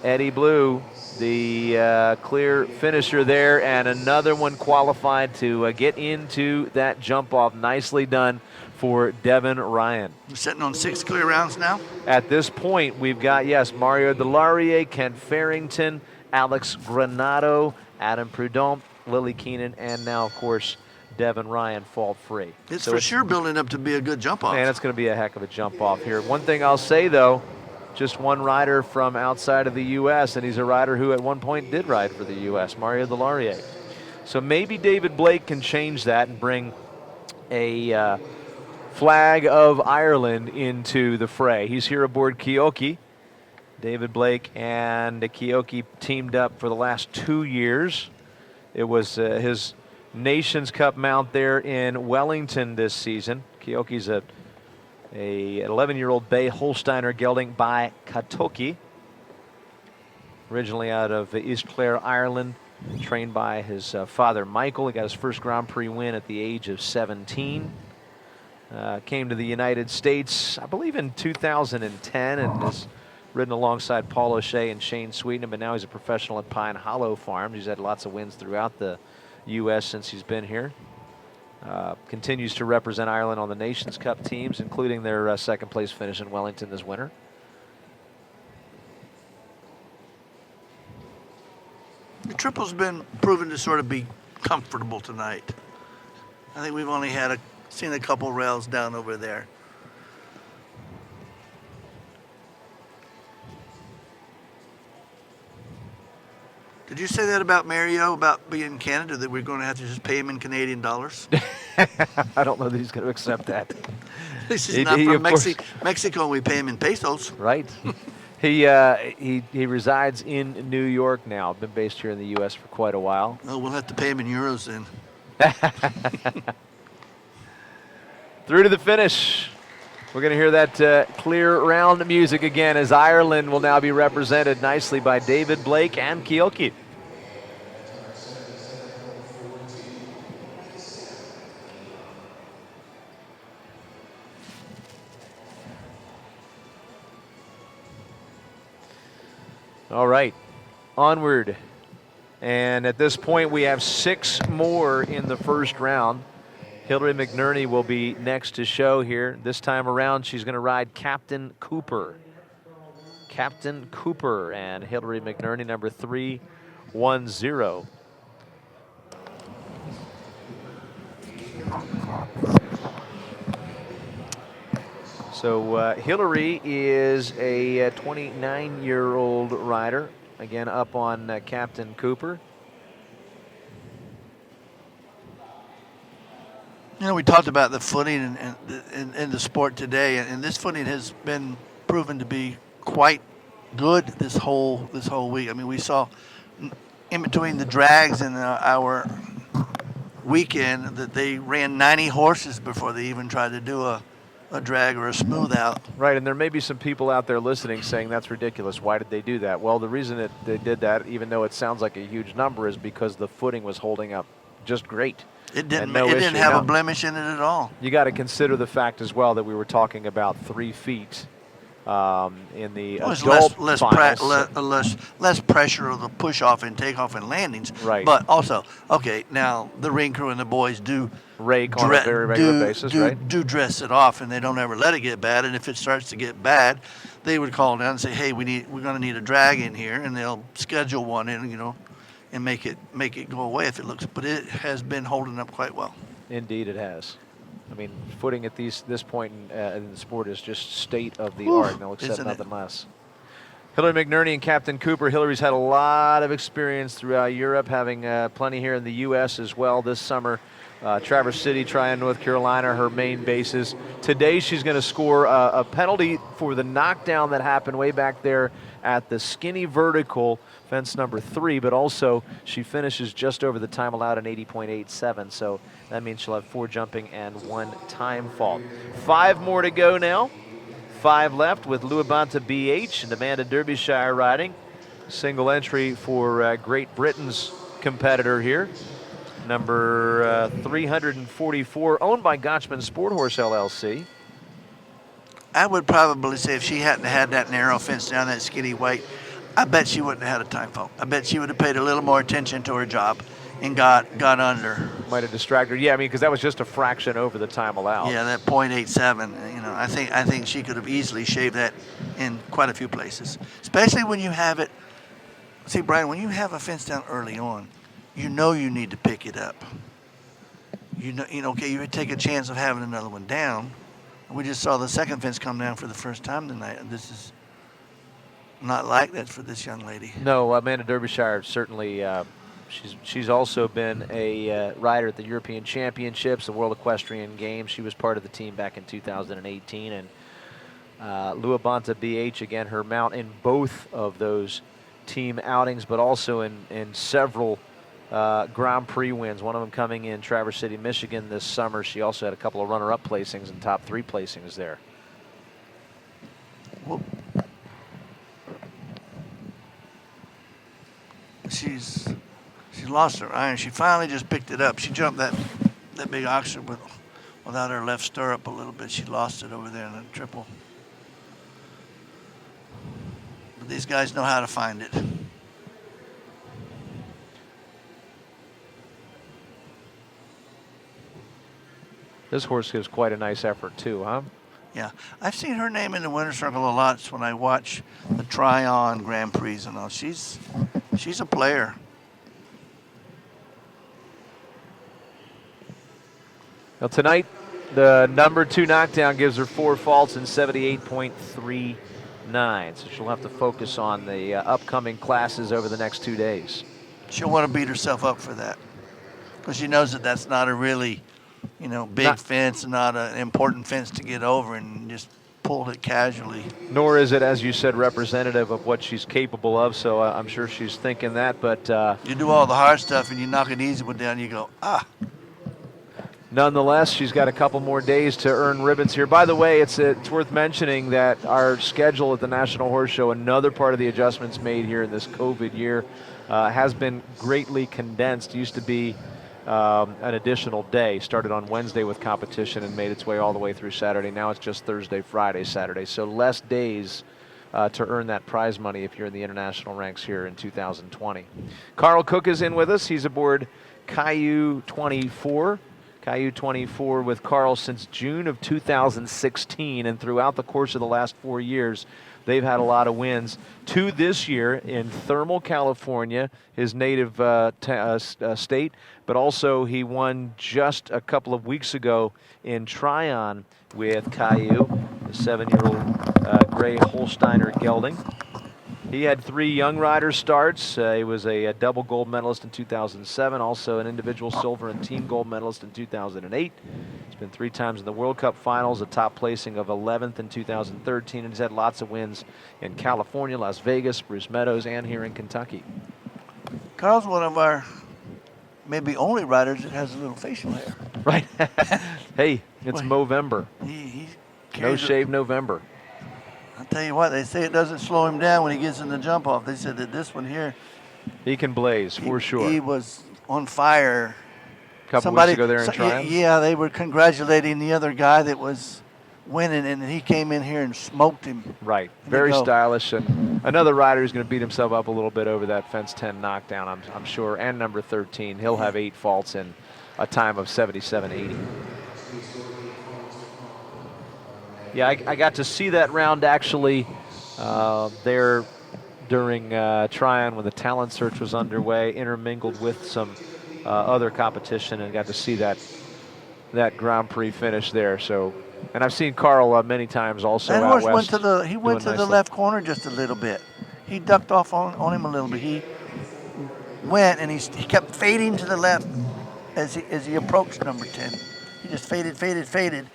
Eddie Blue, the clear finisher there, and another one qualified to get into that jump off. Nicely done for Devin Ryan. We're sitting on 6 clear rounds now. At this point, we've got, yes, Mario Delaurier, Ken Farrington, Alex Granado, Adam Prudhomme, Lily Keenan, and now, of course, Devin Ryan fault free. It's for sure building up to be a good jump off. Man, it's going to be a heck of a jump off here. One thing I'll say, though, just one rider from outside of the U.S., and he's a rider who at one point did ride for the U.S., Mario Delaurier. So maybe David Blake can change that and bring a flag of Ireland into the fray. He's here aboard Keoki. David Blake and Keoki teamed up for the last 2 years. It was his Nations Cup mount there in Wellington this season. Keoki's a 11-year-old bay Holsteiner gelding by Katoki. Originally out of East Clare, Ireland, trained by his father Michael. He got his first Grand Prix win at the age of 17. Came to the United States, I believe, in 2010, and has ridden alongside Paul O'Shea and Shane Sweeten, but now he's a professional at Pine Hollow Farms. He's had lots of wins throughout the U.S. since he's been here. Continues to represent Ireland on the Nations Cup teams, including their second place finish in Wellington this winter. The triple's been proven to sort of be comfortable tonight. I think we've only seen a couple rails down over there. Did you say that about Mario, about being in Canada, that we're going to have to just pay him in Canadian dollars? I don't know that he's going to accept that. This is not from Mexico, and we pay him in pesos. Right. He resides in New York now. Been based here in the U.S. for quite a while. Oh, we'll have to pay him in euros then. Through to the finish. We're going to hear that clear round music again as Ireland will now be represented nicely by David Blake and Keoki. All right, onward. And at this point, we have 6 more in the first round. Hillary McNerney will be next to show here. This time around, she's going to ride Captain Cooper. Captain Cooper and Hillary McNerney, number 310. So Hillary is a 29-year-old rider, again up on Captain Cooper. You know, we talked about the footing in the sport today, and this footing has been proven to be quite good this whole week. I mean, we saw in between the drags and our weekend that they ran 90 horses before they even tried to do a drag or a smooth out. Right, and there may be some people out there listening saying that's ridiculous. Why did they do that? Well, the reason that they did that, even though it sounds like a huge number, is because the footing was holding up just great. It didn't have a blemish in it at all. You got to consider the fact as well that we were talking about 3 feet in the adult less pressure of the push off and takeoff and landings. Right. But also, okay, now the ring crew and the boys do rake on a very regular basis, right? Do dress it off, and they don't ever let it get bad. And if it starts to get bad, they would call down and say, "Hey, we're going to need a drag in here," and they'll schedule one in, and make it go away if it looks. But it has been holding up quite well. Indeed, it has. I mean, footing at this point in the sport is just state of the art. They'll accept nothing less. Hillary McNerney and Captain Cooper. Hillary's had a lot of experience throughout Europe, having plenty here in the U.S. as well this summer. Traverse City, Tryon, North Carolina, her main bases. Today she's going to score a penalty for the knockdown that happened way back there at the skinny vertical, fence number 3, but also she finishes just over the time allowed in 80.87, so that means she'll have 4 jumping and 1 time fault. 5 more to go now. 5 left with Luabanta BH and Amanda Derbyshire riding. Single entry for Great Britain's competitor here. Number 344, owned by Gotchman Sport Horse LLC. I would probably say if she hadn't had that narrow fence down that skinny weight, I bet she wouldn't have had a time fault. I bet she would have paid a little more attention to her job and got under. Might have distracted her. Yeah, I mean, because that was just a fraction over the time allowed. Yeah, that .87. I think she could have easily shaved that in quite a few places, especially when you have it. See, Brian, when you have a fence down early on, you need to pick it up. Okay, you would take a chance of having another one down. We just saw the second fence come down for the first time tonight. This is not like that for this young lady. No, Amanda Derbyshire certainly. She's also been a rider at the European Championships, the World Equestrian Games. She was part of the team back in 2018, and Luabanta BH again, her mount in both of those team outings, but also in several Grand Prix wins, one of them coming in Traverse City, Michigan this summer. She also had a couple of runner-up placings and top 3 placings there. Well, she lost her iron. She finally just picked it up. She jumped that big oxer with without her left stirrup a little bit. She lost it over there in a triple. But these guys know how to find it. This horse gives quite a nice effort too, huh? Yeah, I've seen her name in the winner's circle a lot when I watch the Tryon Grand Prix and all. She's a player. Well, tonight, the number 2 knockdown gives her 4 faults and 78.39. So she'll have to focus on the upcoming classes over the next 2 days. She'll want to beat herself up for that because she knows that that's not a really, big fence and not an important fence to get over, and just pulled it casually. Nor is it, as you said, representative of what she's capable of. So I'm sure she's thinking that. But you do all the hard stuff and you knock an easy one down, you go, ah. Nonetheless, she's got a couple more days to earn ribbons here. By the way, it's worth mentioning that our schedule at the National Horse Show, another part of the adjustments made here in this COVID year, has been greatly condensed. Used to be an additional day. Started on Wednesday with competition and made its way all the way through Saturday. Now it's just Thursday, Friday, Saturday. So less days to earn that prize money if you're in the international ranks here in 2020. Carl Cook is in with us. He's aboard Caillou 24. Caillou 24 with Carl since June of 2016, and throughout the course of the last 4 years, they've had a lot of wins. 2 this year in Thermal, California, his native state, but also he won just a couple of weeks ago in Tryon with Caillou, the 7-year-old gray Holsteiner gelding. He had 3 young rider starts. He was a double gold medalist in 2007, also an individual silver and team gold medalist in 2008. He's been 3 times in the World Cup finals, a top placing of 11th in 2013, and he's had lots of wins in California, Las Vegas, Bruce Meadows, and here in Kentucky. Carl's one of our maybe only riders that has a little facial hair. Right. Hey, it's Movember. He No shave November. I'll tell you what, they say it doesn't slow him down when he gets in the jump off. They said that this one here, he can blaze for sure. He was on fire. A couple weeks ago there in Tryon. Yeah, they were congratulating the other guy that was winning, and he came in here and smoked him. Right, very stylish, and another rider who's going to beat himself up a little bit over that fence 10 knockdown, I'm sure, and number 13. He'll have 8 faults in a time of 77.80. Yeah, I got to see that round actually there during Tryon when the talent search was underway, intermingled with some other competition, and got to see that Grand Prix finish there. So, and I've seen Carl many times also that out horse west. he went to the left corner just a little bit. He ducked off on him a little bit. He went and he kept fading to the left as he approached number 10. He just faded,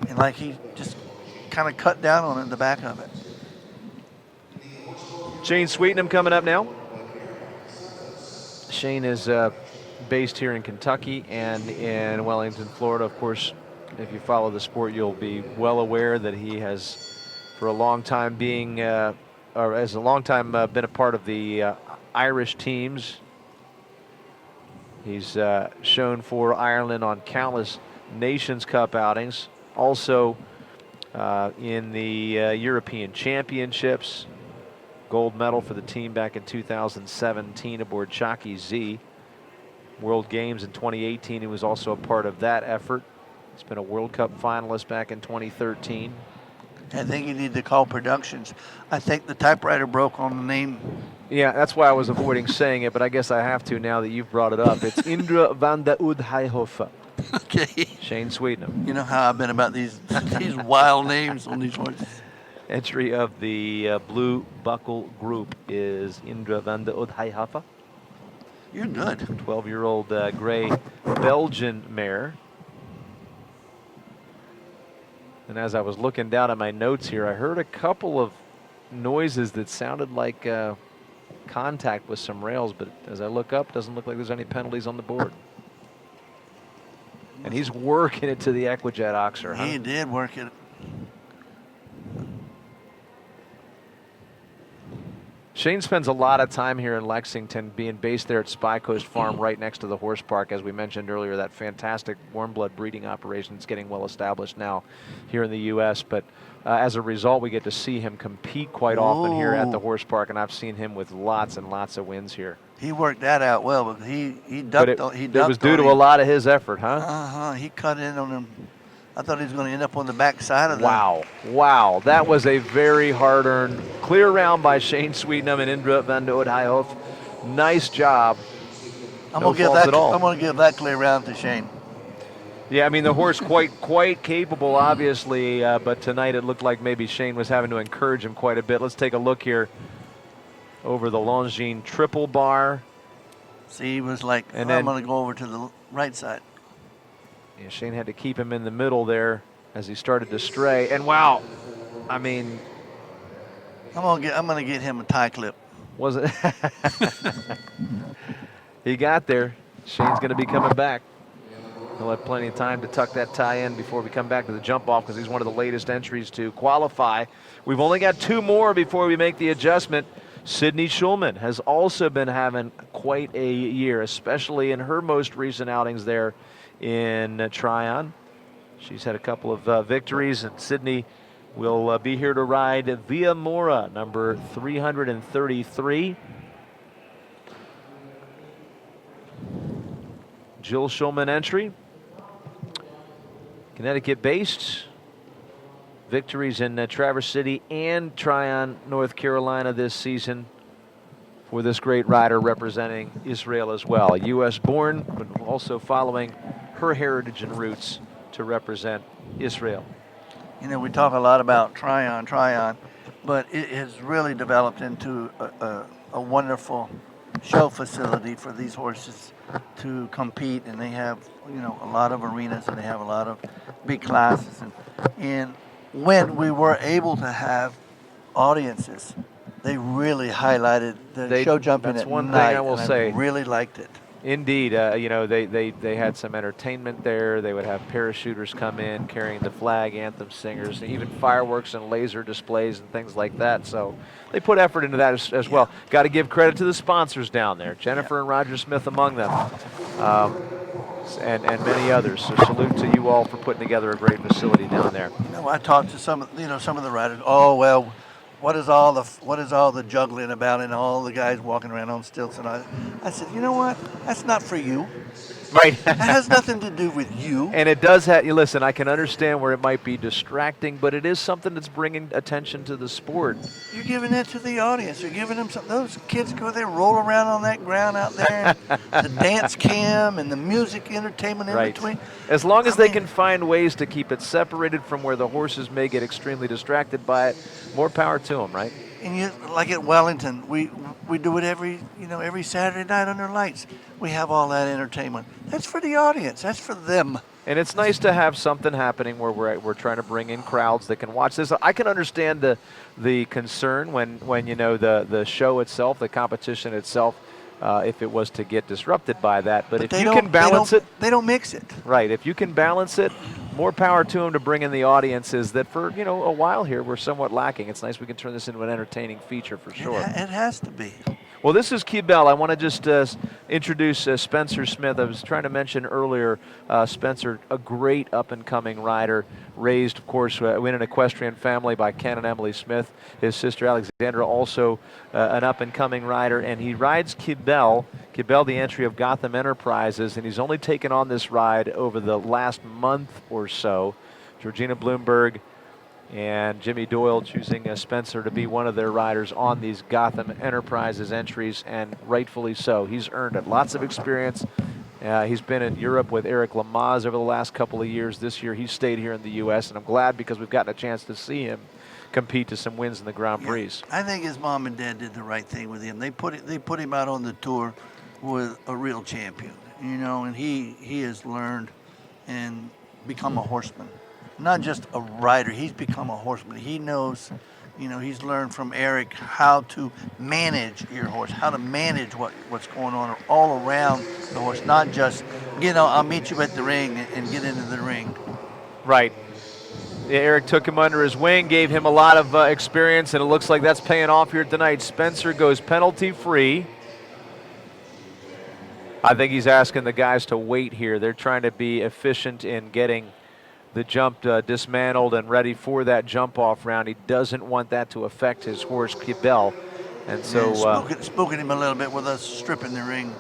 and like he just kind of cut down on it in the back of it. Shane Sweetenham coming up now. Shane is based here in Kentucky and in Wellington, Florida. Of course, if you follow the sport, you'll be well aware that he has, for a long time, been a part of the Irish teams. He's shown for Ireland on countless Nations Cup outings. Also in the European Championships, gold medal for the team back in 2017 aboard Chalky Z. World Games in 2018, he was also a part of that effort. He's been a World Cup finalist back in 2013. I think you need to call Productions. I think the typewriter broke on the name. Yeah, that's why I was avoiding saying it, but I guess I have to now that you've brought it up. It's Indra van de Oudheihofe. Okay. Shane Sweetenham. You know how I've been about these wild names on these horses. Entry of the Blue Buckle group is Indra van de Oudheihofe. You're good. 12-year-old gray Belgian mare. And as I was looking down at my notes here, I heard a couple of noises that sounded like contact with some rails, but as I look up, it doesn't look like there's any penalties on the board. And he's working it to the Equijet Oxer, huh? He did work it. Shane spends a lot of time here in Lexington, being based there at Spy Coast Farm right next to the horse park. As we mentioned earlier, that fantastic warm blood breeding operation is getting well established now here in the U.S. But as a result, we get to see him compete quite often here at the horse park, and I've seen him with lots and lots of wins here. He worked that out well, but he But ducked. it was due to a lot of his effort, huh? He cut in on him. I thought he was going to end up on the back side of Wow. That was a very hard-earned clear round by Shane Sweetenham and Indra van de Oudhuyhof. Nice job. I'm going to give that clear round to Shane. Yeah, I mean, the horse quite capable, obviously, but tonight it looked like maybe Shane was having to encourage him quite a bit. Let's take a look here over the Longines triple bar. See, he was like, I'm going to go over to the right side. Yeah, Shane had to keep him in the middle there as he started to stray. And wow, I mean, I'm gonna get him a tie clip. Was it? He got there. Shane's going to be coming back. He'll have plenty of time to tuck that tie in before we come back to the jump off, because he's one of the latest entries to qualify. We've only got 2 more before we make the adjustment. Sydney Schulman has also been having quite a year, especially in her most recent outings there in Tryon. She's had a couple of victories, and Sydney will be here to ride Via Mora, number 333. Jill Schulman entry, Connecticut-based. Victories in Traverse City and Tryon, North Carolina this season for this great rider representing Israel as well. U.S. born, but also following her heritage and roots to represent Israel. You know, we talk a lot about Tryon, but it has really developed into a wonderful show facility for these horses to compete, and they have, you know, a lot of arenas, and they have a lot of big classes, and when we were able to have audiences, they really highlighted the show jumping that's at one night, thing I will say. I really liked it. Indeed, you know, they had some entertainment there. They would have parachuters come in carrying the flag, anthem singers, and even fireworks and laser displays and things like that. So they put effort into that as well. Got to give credit to the sponsors down there, Jennifer and Roger Smith among them, and many others. So salute to you all for putting together a great facility down there. You know, I talked to some of the riders. Oh well, what is all the juggling about and all the guys walking around on stilts? And I said, you know what? That's not for you. Right. That has nothing to do with you. And it does have, you listen, I can understand where it might be distracting, but it is something that's bringing attention to the sport. You're giving that to the audience. You're giving them something. Those kids go there, roll around on that ground out there, the dance cam and the music entertainment in between. As long as they can find ways to keep it separated from where the horses may get extremely distracted by it, more power to them, right? And you, like at Wellington, we do it every Saturday night under lights. We have all that entertainment. That's for the audience. That's for them. And it's nice to have something happening where we're trying to bring in crowds that can watch this. I can understand the concern when you know the show itself, the competition itself, if it was to get disrupted by that. But if you can balance it, they don't mix it. Right. If you can balance it, more power to them to bring in the audiences that for a while here we're somewhat lacking. It's nice we can turn this into an entertaining feature for sure. It has to be. Well, this is Keybell. I want to just introduce Spencer Smith. I was trying to mention earlier, Spencer, a great up-and-coming rider, raised, of course, in an equestrian family by Ken and Emily Smith. His sister Alexandra, also an up-and-coming rider, and he rides Keybell, the entry of Gotham Enterprises, and he's only taken on this ride over the last month or so. Georgina Bloomberg and Jimmy Doyle choosing Spencer to be one of their riders on these Gotham Enterprises entries, and rightfully so. He's earned it. Lots of experience. He's been in Europe with Eric Lamaze over the last couple of years. This year he's stayed here in the U.S., and I'm glad because we've gotten a chance to see him compete to some wins in the Grand Prix. I think his mom and dad did the right thing with him. They put him out on the tour with a real champion, and he has learned and become a horseman. Not just a rider, he's become a horseman. He knows, he's learned from Eric how to manage your horse, how to manage what's going on all around the horse, not just, I'll meet you at the ring and get into the ring. Right. Eric took him under his wing, gave him a lot of experience, and it looks like that's paying off here tonight. Spencer goes penalty-free. I think he's asking the guys to wait here. They're trying to be efficient in getting the jump dismantled and ready for that jump-off round. He doesn't want that to affect his horse, Kibel. And so spoken him a little bit with us stripping the ring.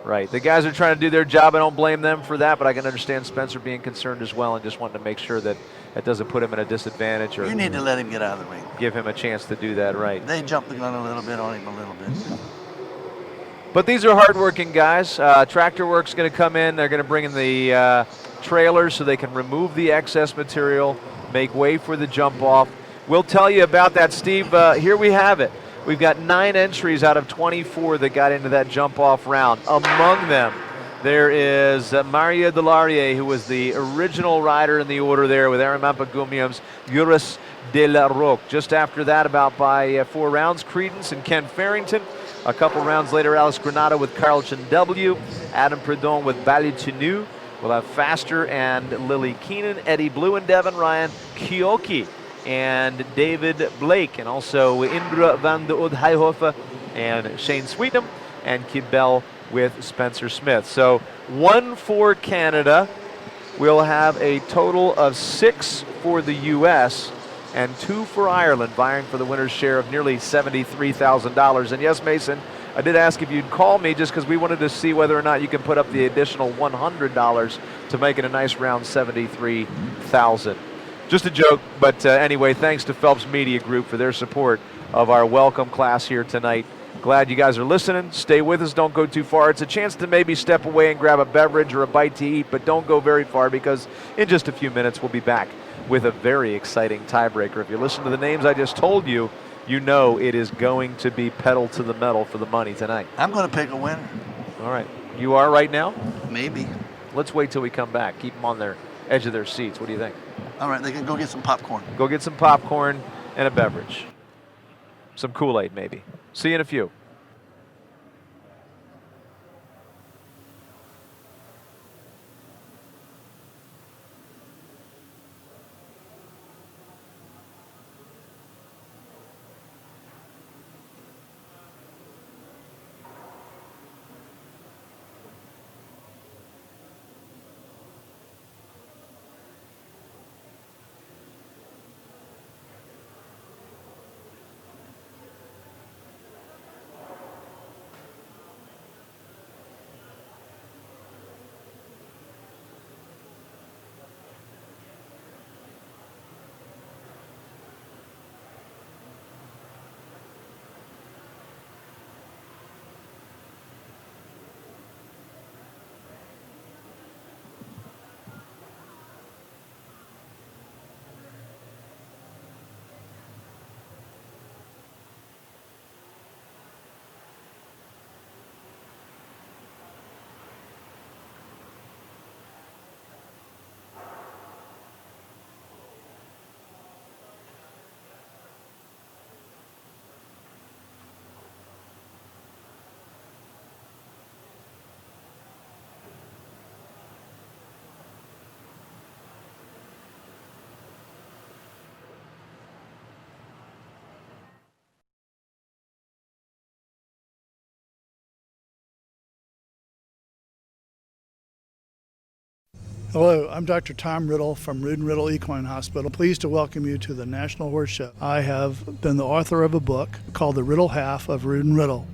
Right. The guys are trying to do their job. I don't blame them for that, but I can understand Spencer being concerned as well and just wanting to make sure that that doesn't put him in a disadvantage. Or you need to let him get out of the ring. Give him a chance to do that, right. They jumped the gun a little bit on him a little bit. But these are hardworking guys. Tractor Work's going to come in. They're going to bring in the trailers so they can remove the excess material, make way for the jump off. We'll tell you about that, Steve. Here we have it. We've got 9 entries out of 24 that got into that jump-off round. Among them, there is Maria Delarie, who was the original rider in the order there with Aaron Mampagumium's Juris de la Roque. Just after that, about by 4 rounds, Credence and Ken Farrington. A couple rounds later, Alice Granado with Carlton W. Adam Predon with Balitinu. We'll have Faster and Lily Keenan, Eddie Blue and Devin Ryan, Kioki and David Blake, and also Indra van de Oudheihofe and Shane Sweetnam, and Kibel with Spencer Smith. So 1 for Canada. We'll have a total of 6 for the U.S. and 2 for Ireland, vying for the winner's share of nearly $73,000. And yes, Mason, I did ask if you'd call me just because we wanted to see whether or not you can put up the additional $100 to make it a nice round $73,000. Just a joke, but anyway, thanks to Phelps Media Group for their support of our welcome class here tonight. Glad you guys are listening. Stay with us. Don't go too far. It's a chance to maybe step away and grab a beverage or a bite to eat, but don't go very far because in just a few minutes we'll be back with a very exciting tiebreaker. If you listen to the names I just told you, you know it is going to be pedal to the metal for the money tonight. I'm going to pick a winner. All right. You are right now? Maybe. Let's wait till we come back. Keep them on their edge of their seats. What do you think? All right, they can go get some popcorn. Go get some popcorn and a beverage. Some Kool-Aid, maybe. See you in a few. Hello, I'm Dr. Tom Riddle from Rood & Riddle Equine Hospital. Pleased to welcome you to the National Horse Show. I have been the author of a book called The Riddle Half of Rood & Riddle.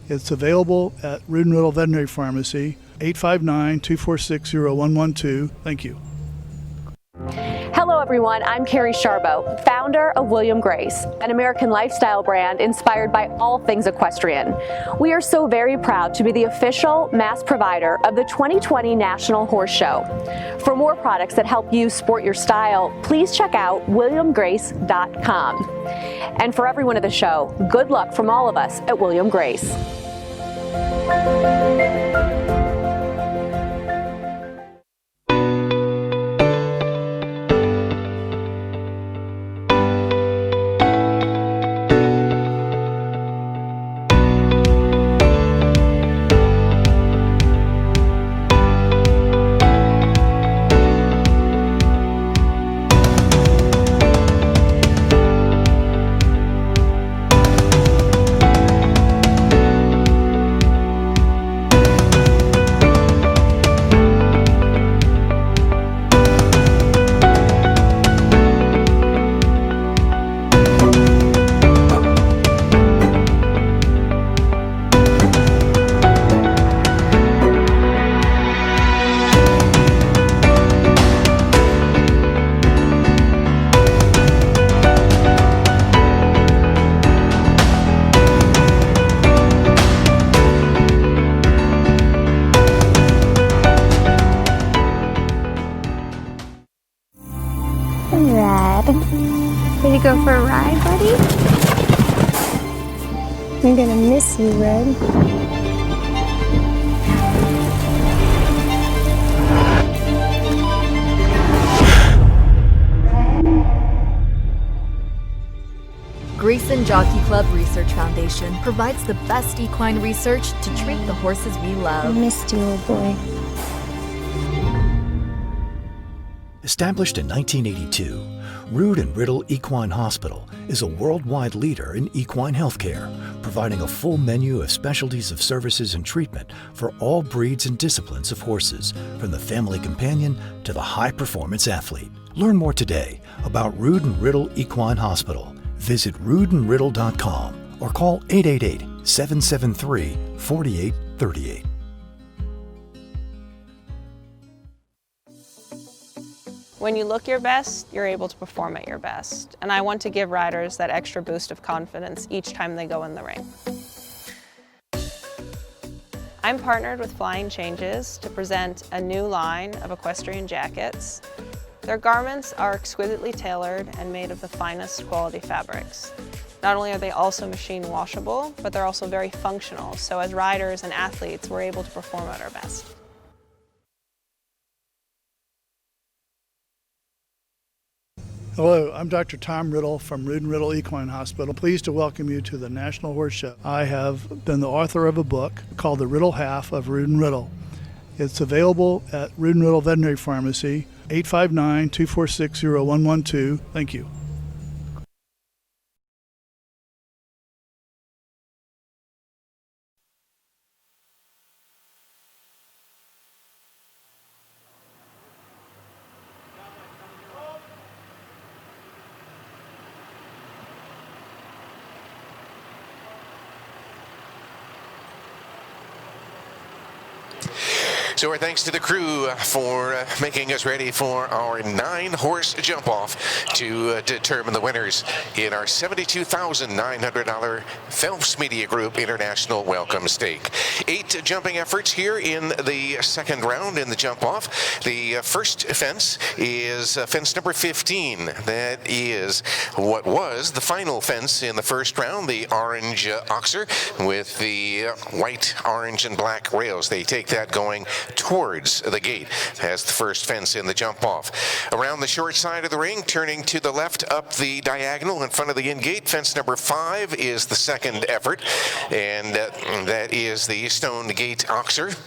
It's available at Rood & Riddle Veterinary Pharmacy, 859-246-0112. Thank you. Hello everyone, I'm Carrie Sharbo, founder of William Grace, an American lifestyle brand inspired by all things equestrian. We are so very proud to be the official mass provider of the 2020 National Horse Show. For more products that help you sport your style, please check out williamgrace.com. And for everyone at the show, good luck from all of us at William Grace. I'm gonna miss you, Red. Grayson Jockey Club Research Foundation provides the best equine research to treat the horses we love. I missed you, old boy. Established in 1982, Rood and Riddle Equine Hospital is a worldwide leader in equine healthcare, providing a full menu of specialties of services and treatment for all breeds and disciplines of horses, from the family companion to the high-performance athlete. Learn more today about Rood and Riddle Equine Hospital. Visit roodandriddle.com or call 888-773-4838. When you look your best, you're able to perform at your best. And I want to give riders that extra boost of confidence each time they go in the ring. I'm partnered with Flying Changes to present a new line of equestrian jackets. Their garments are exquisitely tailored and made of the finest quality fabrics. Not only are they also machine washable, but they're also very functional, so as riders and athletes, we're able to perform at our best. Hello, I'm Dr. Tom Riddle from Rood and Riddle Equine Hospital. Pleased to welcome you to the National Horse Show. I have been the author of a book called The Riddle Half of Rood and Riddle. It's available at Rood and Riddle Veterinary Pharmacy, 859-246-0112. Thank you. So our thanks to the crew for making us ready for our 9-horse jump-off to determine the winners in our $72,900 Phelps Media Group International Welcome Stake. 8 jumping efforts here in the second round in the jump-off. The first fence is fence number 15. That is what was the final fence in the first round, the orange oxer with the white, orange, and black rails. They take that going towards the gate as the first fence in the jump off. Around the short side of the ring, turning to the left up the diagonal in front of the in gate, fence number 5 is the second effort, and that is the stone gate oxer.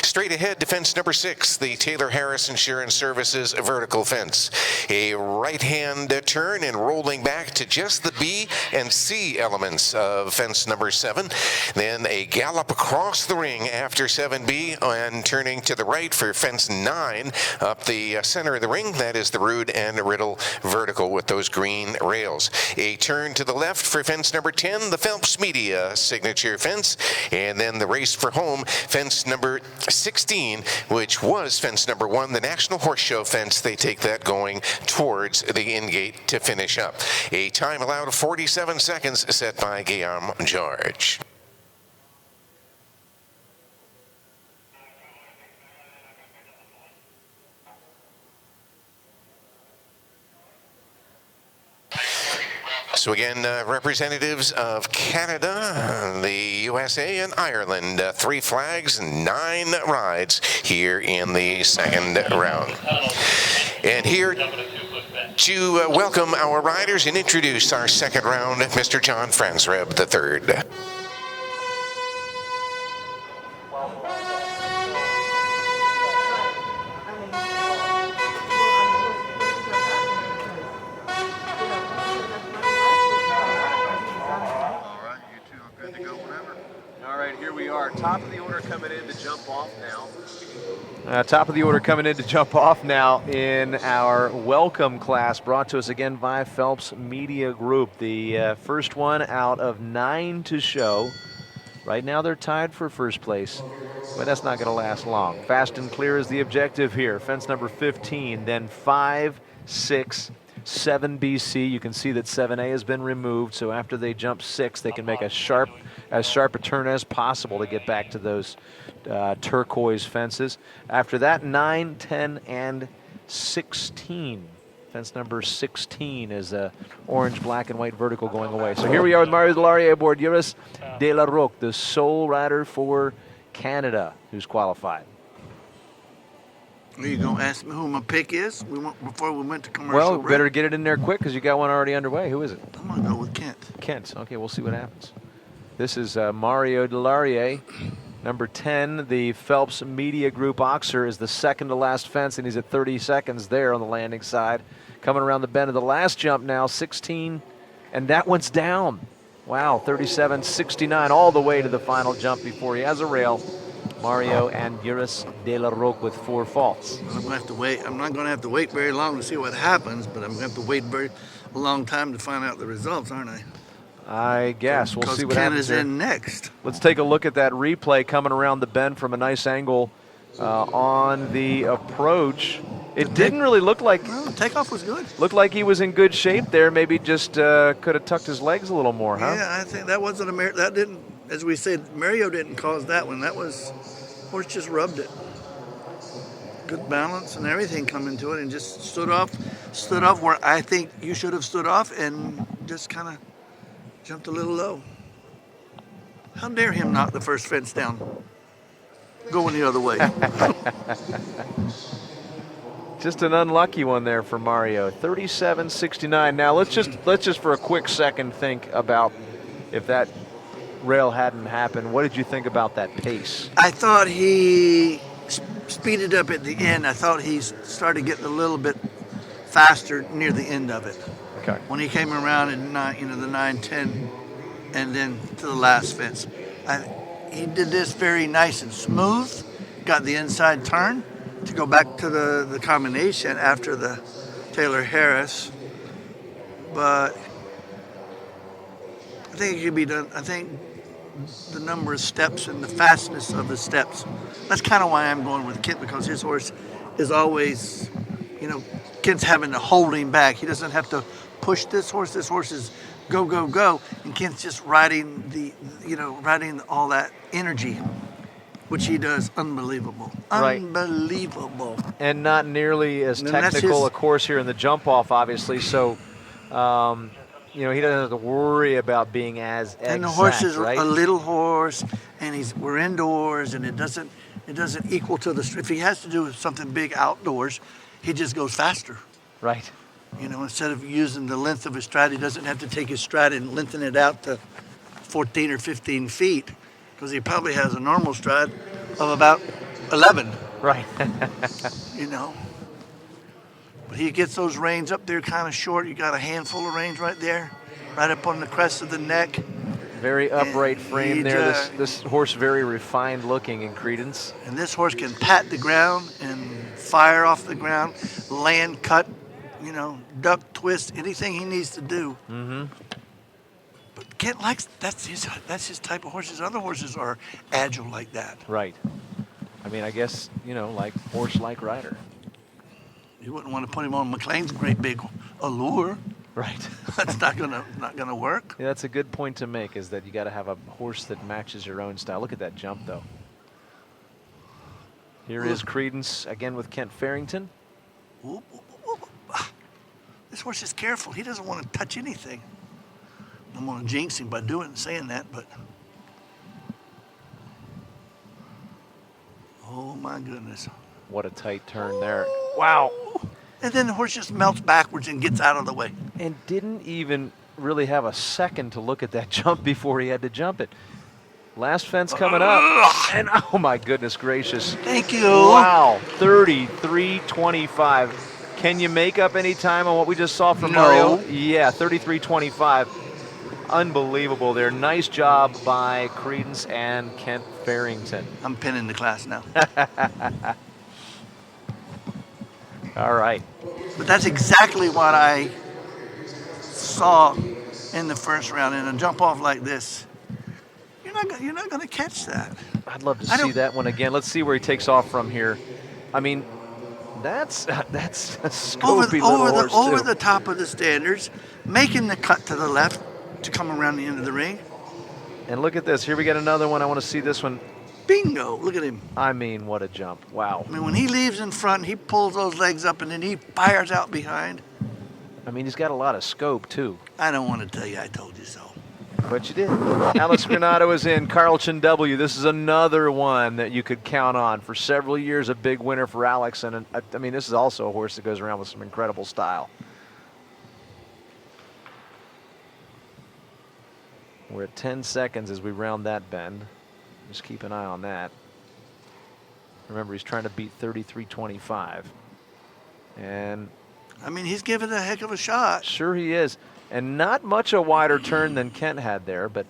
Straight ahead to fence number 6, the Taylor Harris Insurance Services vertical fence. A right-hand turn and rolling back to just the B and C elements of fence number 7. Then a gallop across the ring after 7B and turning to the right for fence 9 up the center of the ring. That is the Rood and Riddle vertical with those green rails. A turn to the left for fence number 10, the Phelps Media signature fence. And then the race for home, fence number 16, which was fence number 1, the National Horse Show fence. They take that going towards the in-gate to finish up. A time allowed of 47 seconds set by Guillaume George. So again, representatives of Canada, the USA, and Ireland. 3 flags, 9 rides here in the second round. And here to welcome our riders and introduce our second round, Mr. John Fransreb III. Top of the order coming in to jump off now. Top of the order coming in to jump off now in our welcome class, brought to us again by Phelps Media Group. The first one out of 9 to show. Right now they're tied for first place, but that's not going to last long. Fast and clear is the objective here. Fence number 15, then 5, 6, 7 BC. You can see that 7A has been removed, so after they jump 6, they can make as sharp a turn as possible to get back to those turquoise fences. After that, 9, 10, and 16. Fence number 16 is a orange, black, and white vertical going away. So here we are with Mario Delaurier aboard Juris de la Roque, the sole rider for Canada who's qualified. Are you going to ask me who my pick is before we went to commercial? Well, better get it in there quick because you got one already underway. Who is it? I'm going to go with Kent. Kent. Okay, we'll see what happens. This is Mario Delaurier, number 10. The Phelps Media Group Oxer is the second to last fence, and he's at 30 seconds there on the landing side. Coming around the bend of the last jump now, 16, and that one's down. Wow, 37.69 all the way to the final jump before he has a rail. Mario and Juris de la Roque with 4 faults. I'm going to have to wait. I'm not going to have to wait very long to see what happens, but I'm going to have to wait a long time to find out the results, aren't I? I guess. We'll see what happens Canada's here. in next. Let's take a look at that replay coming around the bend from a nice angle on the approach. It didn't really look like... Well, takeoff was good. Looked like he was in good shape there. Maybe just could have tucked his legs a little more, huh? Yeah, I think that wasn't that didn't, as we said, Mario didn't cause that one. That was, horse just rubbed it. Good balance and everything coming to it, and just stood off where I think you should have stood off, and just kind of jumped a little low. How dare him knock the first fence down? Going the other way. Just an unlucky one there for Mario. 37.69. Now let's just for a quick second think about if that rail hadn't happened. What did you think about that pace? I thought he speeded up at the end. I thought he started getting a little bit faster near the end of it. Okay. When he came around in the 9-10, and then to the last fence, he did this very nice and smooth. Got the inside turn to go back to the combination after the Taylor Harris, but I think it could be done. I think the number of steps and the fastness of the steps. That's kind of why I'm going with Kent, because his horse is always, Kent's having to hold him back. He doesn't have to push this horse. This horse is go, go, go, and Kent's just riding riding all that energy, which he does unbelievable. Right. Unbelievable. And not nearly as technical a course here in the jump off, obviously. So, he doesn't have to worry about being as exact. And the horse is right? a little horse, and we're indoors, and it doesn't equal to if he has to do something big outdoors, he just goes faster. Right. Instead of using the length of his stride, he doesn't have to take his stride and lengthen it out to 14 or 15 feet, because he probably has a normal stride of about 11. Right. But he gets those reins up there kind of short. You got a handful of reins right there, right up on the crest of the neck. Very upright frame there. This horse very refined looking in Credence. And this horse can pat the ground and fire off the ground, land cut, duck, twist, anything he needs to do. Mm-hmm. But Kent likes, that's his type of horses. Other horses are agile like that. Right. I mean, I guess, like horse-like rider. You wouldn't want to put him on McLean's great big allure. Right. That's not gonna work. Yeah, that's a good point to make, is that you got to have a horse that matches your own style. Look at that jump, though. Here is Credence again with Kent Farrington. Ooh. This horse is careful. He doesn't want to touch anything. I'm going to jinx him by saying that, but oh my goodness. What a tight turn there. Wow. And then the horse just melts backwards and gets out of the way. And didn't even really have a second to look at that jump before he had to jump it. Last fence coming up. And oh my goodness gracious. Thank you. Wow. 33.25. Can you make up any time on what we just saw from Mario? Yeah, 33.25. Unbelievable there. Nice job by Credence and Kent Farrington. I'm pinning the class now. All right. But that's exactly what I saw in the first round. In a jump off like this, you're not going to catch that. I'd love to see that one again. Let's see where he takes off from here. I mean, that's a scopy little horse over the top of the standards, making the cut to the left to come around the end of the ring. And look at this. Here we get another one. I want to see this one. Bingo. Look at him. I mean, what a jump. Wow. I mean, when he leaves in front, he pulls those legs up and then he fires out behind. I mean, he's got a lot of scope, too. I don't want to tell you I told you so. But you did. Alex Granado is in. Carlton W. This is another one that you could count on. For several years, a big winner for Alex. And, I mean, this is also a horse that goes around with some incredible style. We're at 10 seconds as we round that bend. Just keep an eye on that. Remember, he's trying to beat 33.25. And I mean, he's giving it a heck of a shot. Sure he is. And not much a wider turn than Kent had there, but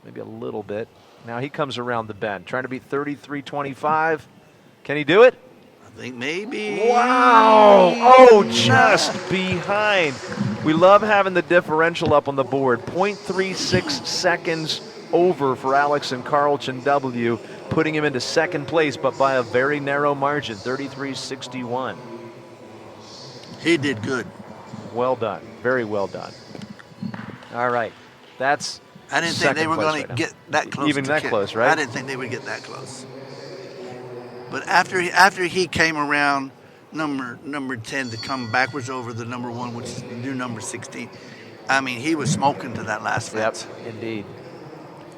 maybe a little bit. Now he comes around the bend, trying to beat 33.25. Can he do it? I think maybe. Wow! Oh, just behind. We love having the differential up on the board. 0.36 seconds over for Alex and Carlton W, putting him into second place, but by a very narrow margin, 33.61. He did good. Well done. Very well done. All right. That's I didn't think they were going to get that close. Even that close, right? I didn't think they would get that close. But after he came around number 10 to come backwards over the number 1, which is the new number 16, I mean, he was smoking to that last fence. Yep, indeed.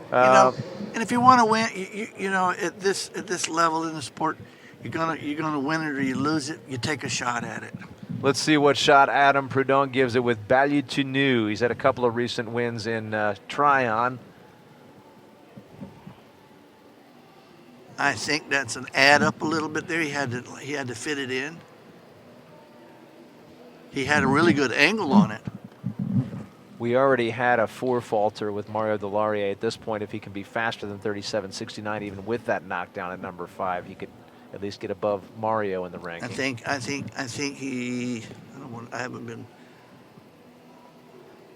You know, and if you want to win, you know, at this level in the sport, you're gonna win it or you lose it. You take a shot at it. Let's see what shot Adam Prudhomme gives it with Value to New. He's had a couple of recent wins in Tryon. I think that's an add up a little bit there. He had to fit it in. He had a really good angle on it. We already had a 4-faulter with Mario Delaurier. At this point, if he can be faster than 37.69, even with that knockdown at number 5, he could at least get above Mario in the ranking. I think he. I haven't been.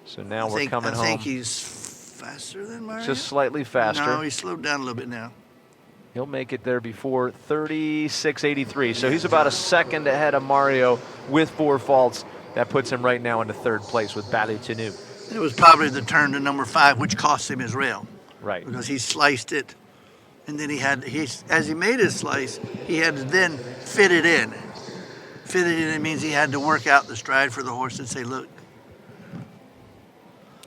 So now we're coming home. I think he's faster than Mario. Just slightly faster. No, he slowed down a little bit now. He'll make it there before 36.83. So he's about a second ahead of Mario with 4 faults. That puts him right now into third place with Value to New. It was probably the turn to number 5, which cost him his rail. Right. Because he sliced it, and then as he made his slice, he had to then fit it in. Fit it in, it means he had to work out the stride for the horse and say, look.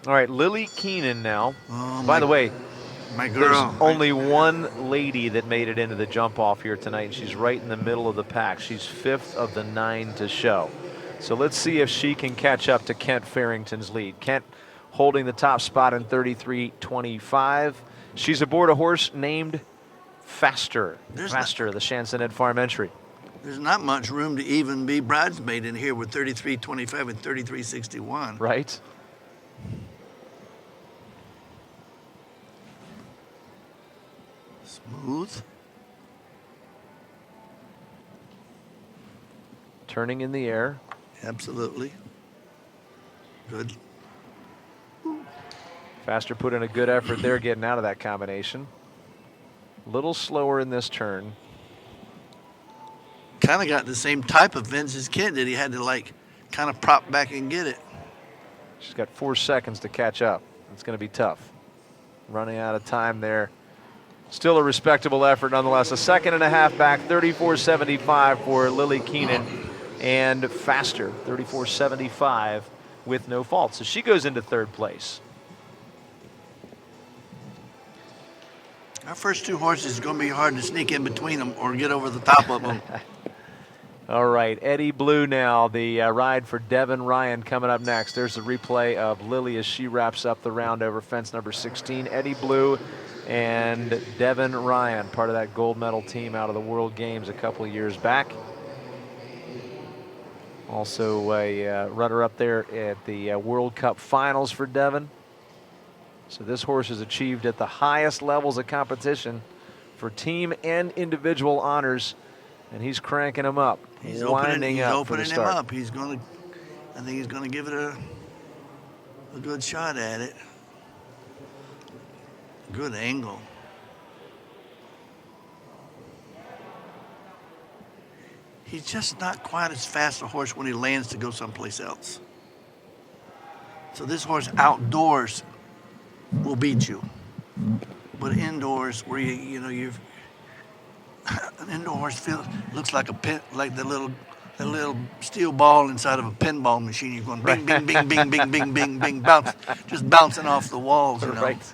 All right, Lily Keenan now. Oh, by the way, my girl. There's only one lady that made it into the jump off here tonight, and she's right in the middle of the pack. She's 5th of the 9 to show. So let's see if she can catch up to Kent Farrington's lead. Kent holding the top spot in 33.25. She's aboard a horse named Faster. The Shansonet Farm entry. There's not much room to even be bridesmaid in here with 33.25 and 33.61. Right. Smooth. Turning in the air. Absolutely. Good. Faster put in a good effort there getting out of that combination. A little slower in this turn. Kind of got the same type of fence as Kent did. He had to kind of prop back and get it. She's got 4 seconds to catch up. It's going to be tough. Running out of time there. Still a respectable effort nonetheless. A second and a half back, 34.75 for Lily Keenan. And Faster, 34.75 with no fault. So she goes into third place. Our first 2 horses is going to be hard to sneak in between them or get over the top of them. All right, Eddie Blue now, the ride for Devin Ryan coming up next. There's a replay of Lily as she wraps up the round over fence number 16. Eddie Blue and Devin Ryan, part of that gold medal team out of the World Games a couple of years back. Also a runner-up there at the World Cup Finals for Devin. So this horse has achieved at the highest levels of competition for team and individual honors, and he's cranking them up. He's opening him up. I think he's going to give it a good shot at it. Good angle. He's just not quite as fast a horse when he lands to go someplace else. So this horse outdoors will beat you. But indoors, where you've an indoor horse looks like a pin, like the little a little steel ball inside of a pinball machine. You're going bing, bing, bing, bing, bing, bing, bing, bing, bounce, just bouncing off the walls, you know. Right.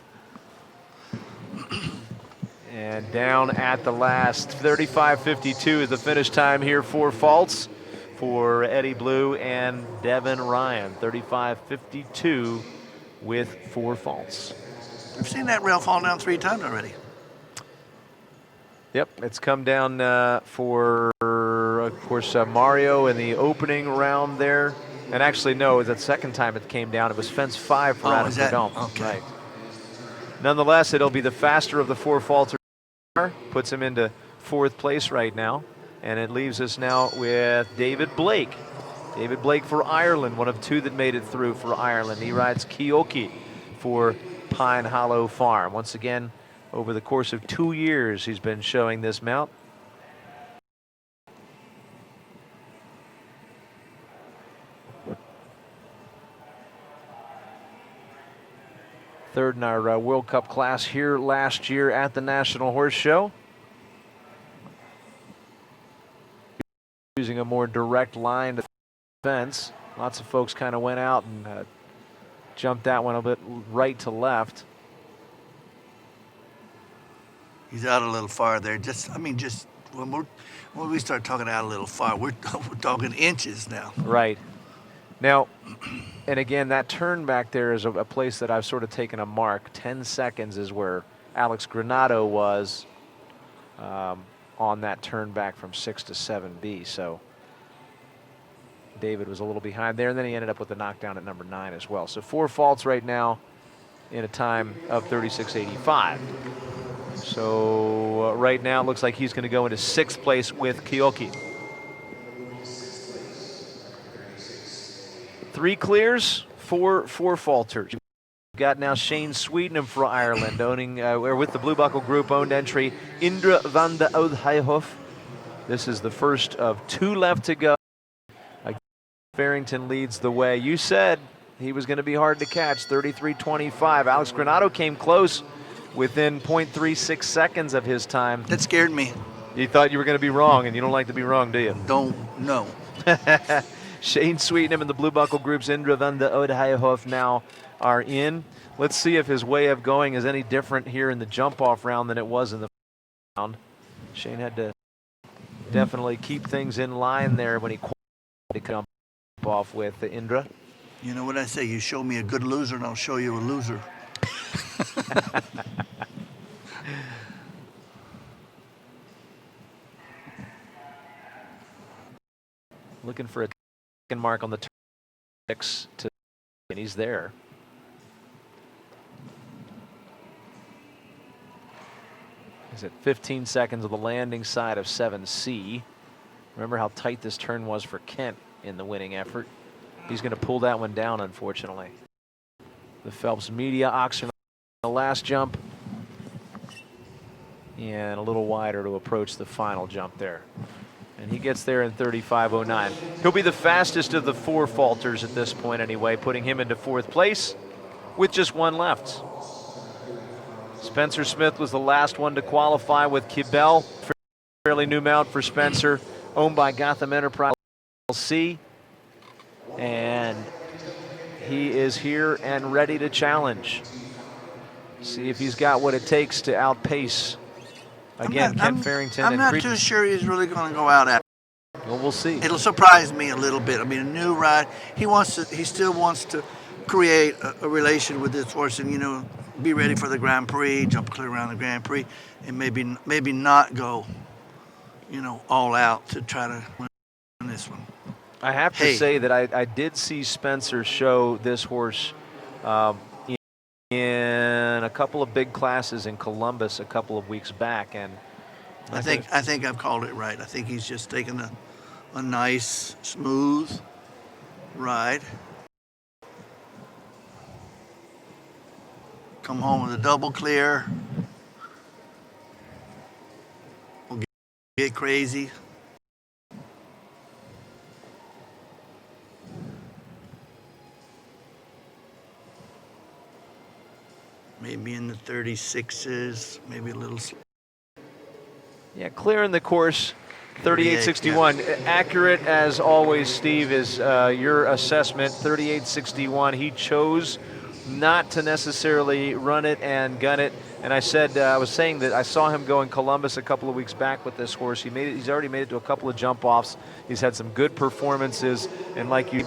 And down at the last, 35:52 is the finish time here for Phelps, for Eddie Blue and Devin Ryan. 35:52 with 4 faults. I've seen that rail fall down 3 times already. Yep, it's come down for, of course, Mario in the opening round there. And actually, no, it was the second time it came down. It was fence 5 for Adam Verdon. Okay. Right. Nonetheless, it'll be the faster of the 4 faulters. Puts him into 4th place right now. And it leaves us now with David Blake. David Blake for Ireland, one of 2 that made it through for Ireland. He rides Keoki for Pine Hollow Farm. Once again, over the course of 2 years, he's been showing this mount. Third in our World Cup class here last year at the National Horse Show. Using a more direct line to the fence. Lots of folks kind of went out and jumped that one a bit right to left. He's out a little far there. Just when we start talking out a little far, we're talking inches now. Right. Now, and again, that turn back there is a place that I've sort of taken a mark. 10 seconds is where Alex Granado was on that turn back from 6 to 7B. So David was a little behind there, and then he ended up with the knockdown at number 9 as well. So 4 faults right now in a time of 36.85. So right now it looks like he's going to go into 6th place with Keoki. 3 clears, 4 falters. You've got now Shane Swedenham for Ireland, owning or with the Blue Buckle Group owned entry, Indra van de Oudheihof. This is the first of 2 left to go. Farrington leads the way. You said he was going to be hard to catch, 33.25. Alex Granado came close, within 0.36 seconds of his time. That scared me. You thought you were going to be wrong, and you don't like to be wrong, do you? Don't know. Shane Swedenham and the Blue Buckle Group's Indra van de Oudheihof now are in. Let's see if his way of going is any different here in the jump-off round than it was in the round. Shane had to definitely keep things in line there when he qualified to come off with the Indra. You know what I say? You show me a good loser, and I'll show you a loser. Looking for a second mark on the turn 6 to, and he's there. He's at 15 seconds of the landing side of 7C. Remember how tight this turn was for Kent in the winning effort. He's going to pull that one down, unfortunately. The Phelps Media auction on the last jump, and a little wider to approach the final jump there. And he gets there in 35.09. He'll be the fastest of the 4 falters at this point anyway, putting him into 4th place with just 1 left. Spencer Smith was the last one to qualify with Kibel. Fairly new mount for Spencer, owned by Gotham Enterprise LLC. And he is here and ready to challenge. See if he's got what it takes to outpace. Again, Kent Farrington. I'm not too sure he's really going to go out at. Well, we'll see. It'll surprise me a little bit. I mean, a new ride. He still wants to create a relation with this horse, and be ready for the Grand Prix, jump clear around the Grand Prix, and maybe not go, all out to try to win this one. I have to say that I did see Spencer show this horse in a couple of big classes in Columbus a couple of weeks back, and I think I've called it right. I think he's just taking a nice, smooth ride. Come home with a double clear. We'll get crazy. Maybe in the 36s, maybe a little. Yeah, clearing the course 38.61. Accurate as always, Steve, is your assessment. 38.61. He chose not to necessarily run it and gun it. And I said, I was saying that I saw him go in Columbus a couple of weeks back with this horse. He's already made it to a couple of jump offs. He's had some good performances, and like you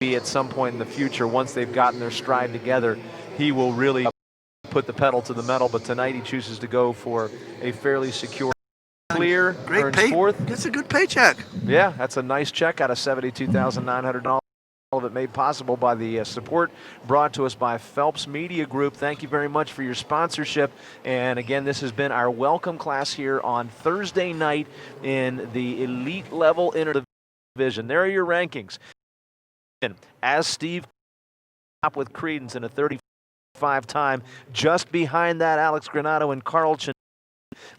be at some point in the future, once they've gotten their stride together, he will really put the pedal to the metal. But tonight he chooses to go for a fairly secure clear. Great earns fourth. Gets a good paycheck. Yeah, that's a nice check out of $72,900. All of it made possible by the support brought to us by Phelps Media Group. Thank you very much for your sponsorship. And again, this has been our welcome class here on Thursday night in the elite level interdivision. There are your rankings. As Steve up with Credence in a 35 time, just behind that Alex Granado and Carlton,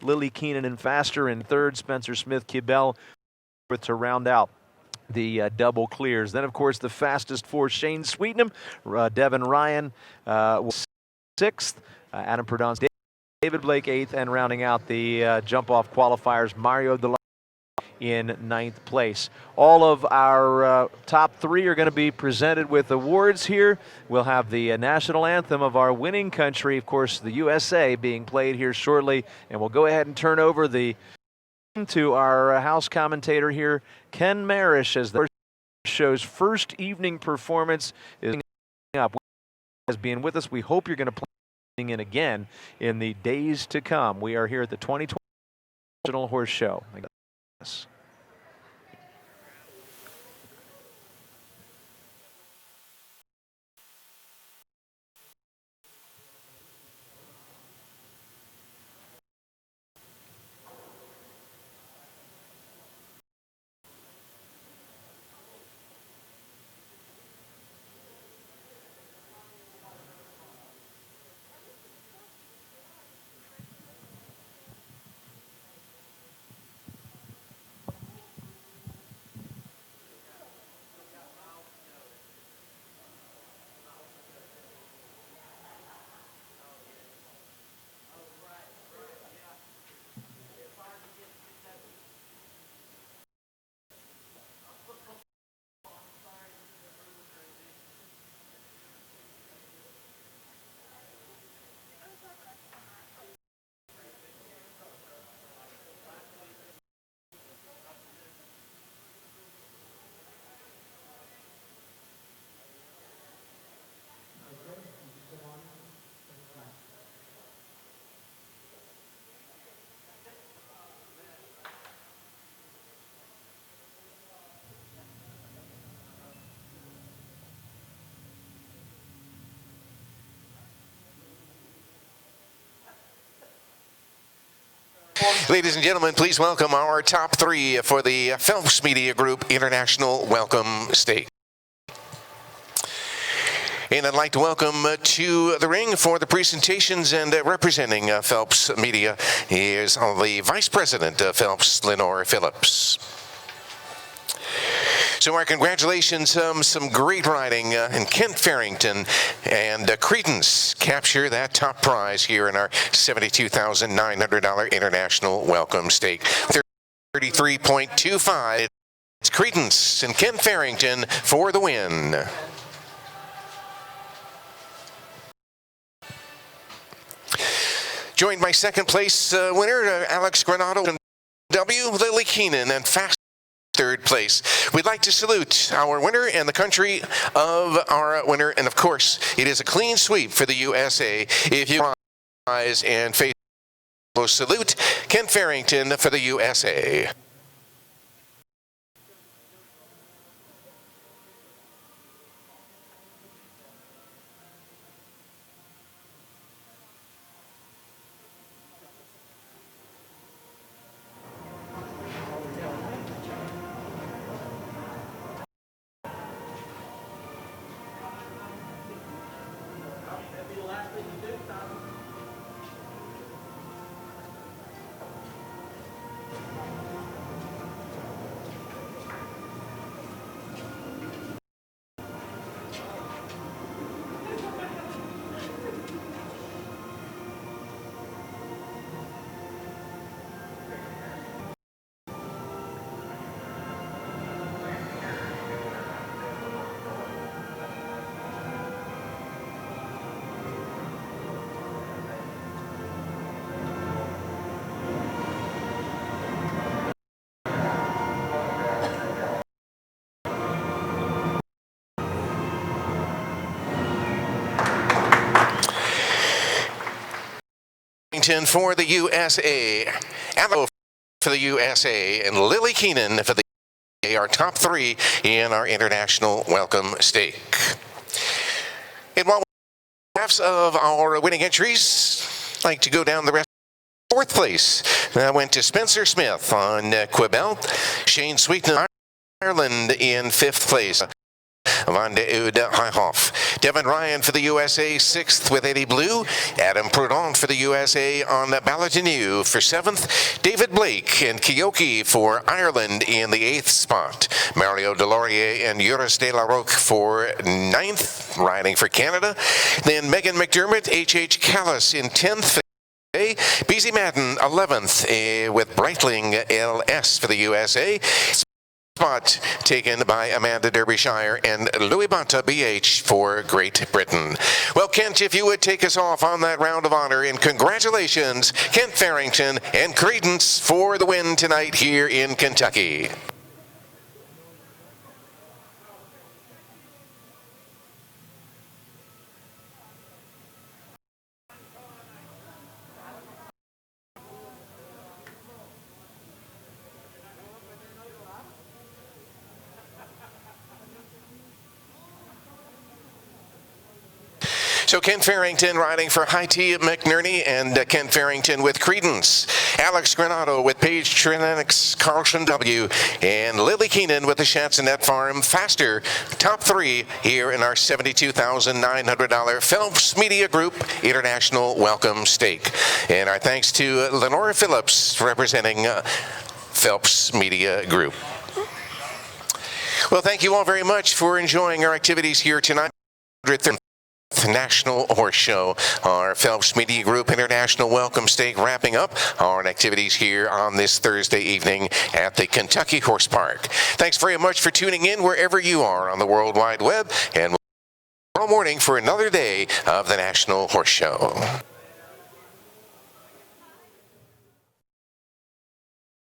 Lily Keenan and Faster in third, Spencer Smith Kibel to round out the double clears. Then, of course, the fastest four, Shane Sweetnam, Devin Ryan was sixth, Adam Perdon's David Blake eighth, and rounding out the jump-off qualifiers, Mario De La in ninth place. All of our top three are going to be presented with awards here. We'll have the national anthem of our winning country, of course, the USA, being played here shortly. And we'll go ahead and turn over to our house commentator here, Ken Marish, as the show's first evening performance is up. As being with us, we hope you're going to play in again in the days to come. We are here at the 2020 National Horse Show. Ladies and gentlemen, please welcome our top three for the Phelps Media Group International Welcome Stake. And I'd like to welcome to the ring for the presentations and representing Phelps Media is the Vice President of Phelps, Lenore Phillips. So our congratulations, some great riding, and Kent Farrington and Credence capture that top prize here in our $72,900 International Welcome Stake. 33.25. It's Credence and Kent Farrington for the win. Joined by second place winner, Alex Granado and W. Lily Keenan, and fast third place. We'd like to salute our winner and the country of our winner, and of course, it is a clean sweep for the USA. If you rise and face, salute Ken Farrington for the USA. Washington for the USA, Allo for the USA, and Lily Keenan for the our top three in our international welcome stake. And while halves of our winning entries, I'd like to go down the rest. Fourth place went to Spencer Smith on Quibel. Shane Sweeten, Ireland in fifth place. Van de Oude Heihoff. Devin Ryan for the USA, sixth with Eddie Blue. Adam Prudhomme for the USA on Ballatinu for seventh. David Blake and Kyoki for Ireland in the eighth spot. Mario Delorier and Juris de la Roque for ninth, riding for Canada. Then Megan McDermott, H.H. Callis in 10th. BZ Madden, 11th with Breitling LS for the USA. Spot taken by Amanda Derbyshire and Louis Banta BH for Great Britain. Well, Kent, if you would take us off on that round of honor, and congratulations, Kent Farrington and Credence for the win tonight here in Kentucky. So Kent Farrington riding for High T McNerney, and Kent Farrington with Credence. Alex Granado with Paige Trenix, Carlson W, and Lily Keenan with the Shatsonet Farm Faster. Top three here in our $72,900 Phelps Media Group International Welcome Stake. And our thanks to Lenora Phillips representing Phelps Media Group. Well, thank you all very much for enjoying our activities here tonight. National Horse Show, our Phelps Media Group International Welcome Stake, wrapping up our activities here on this Thursday evening at the Kentucky Horse Park. Thanks very much for tuning in wherever you are on the World Wide Web, and tomorrow morning for another day of the National Horse Show.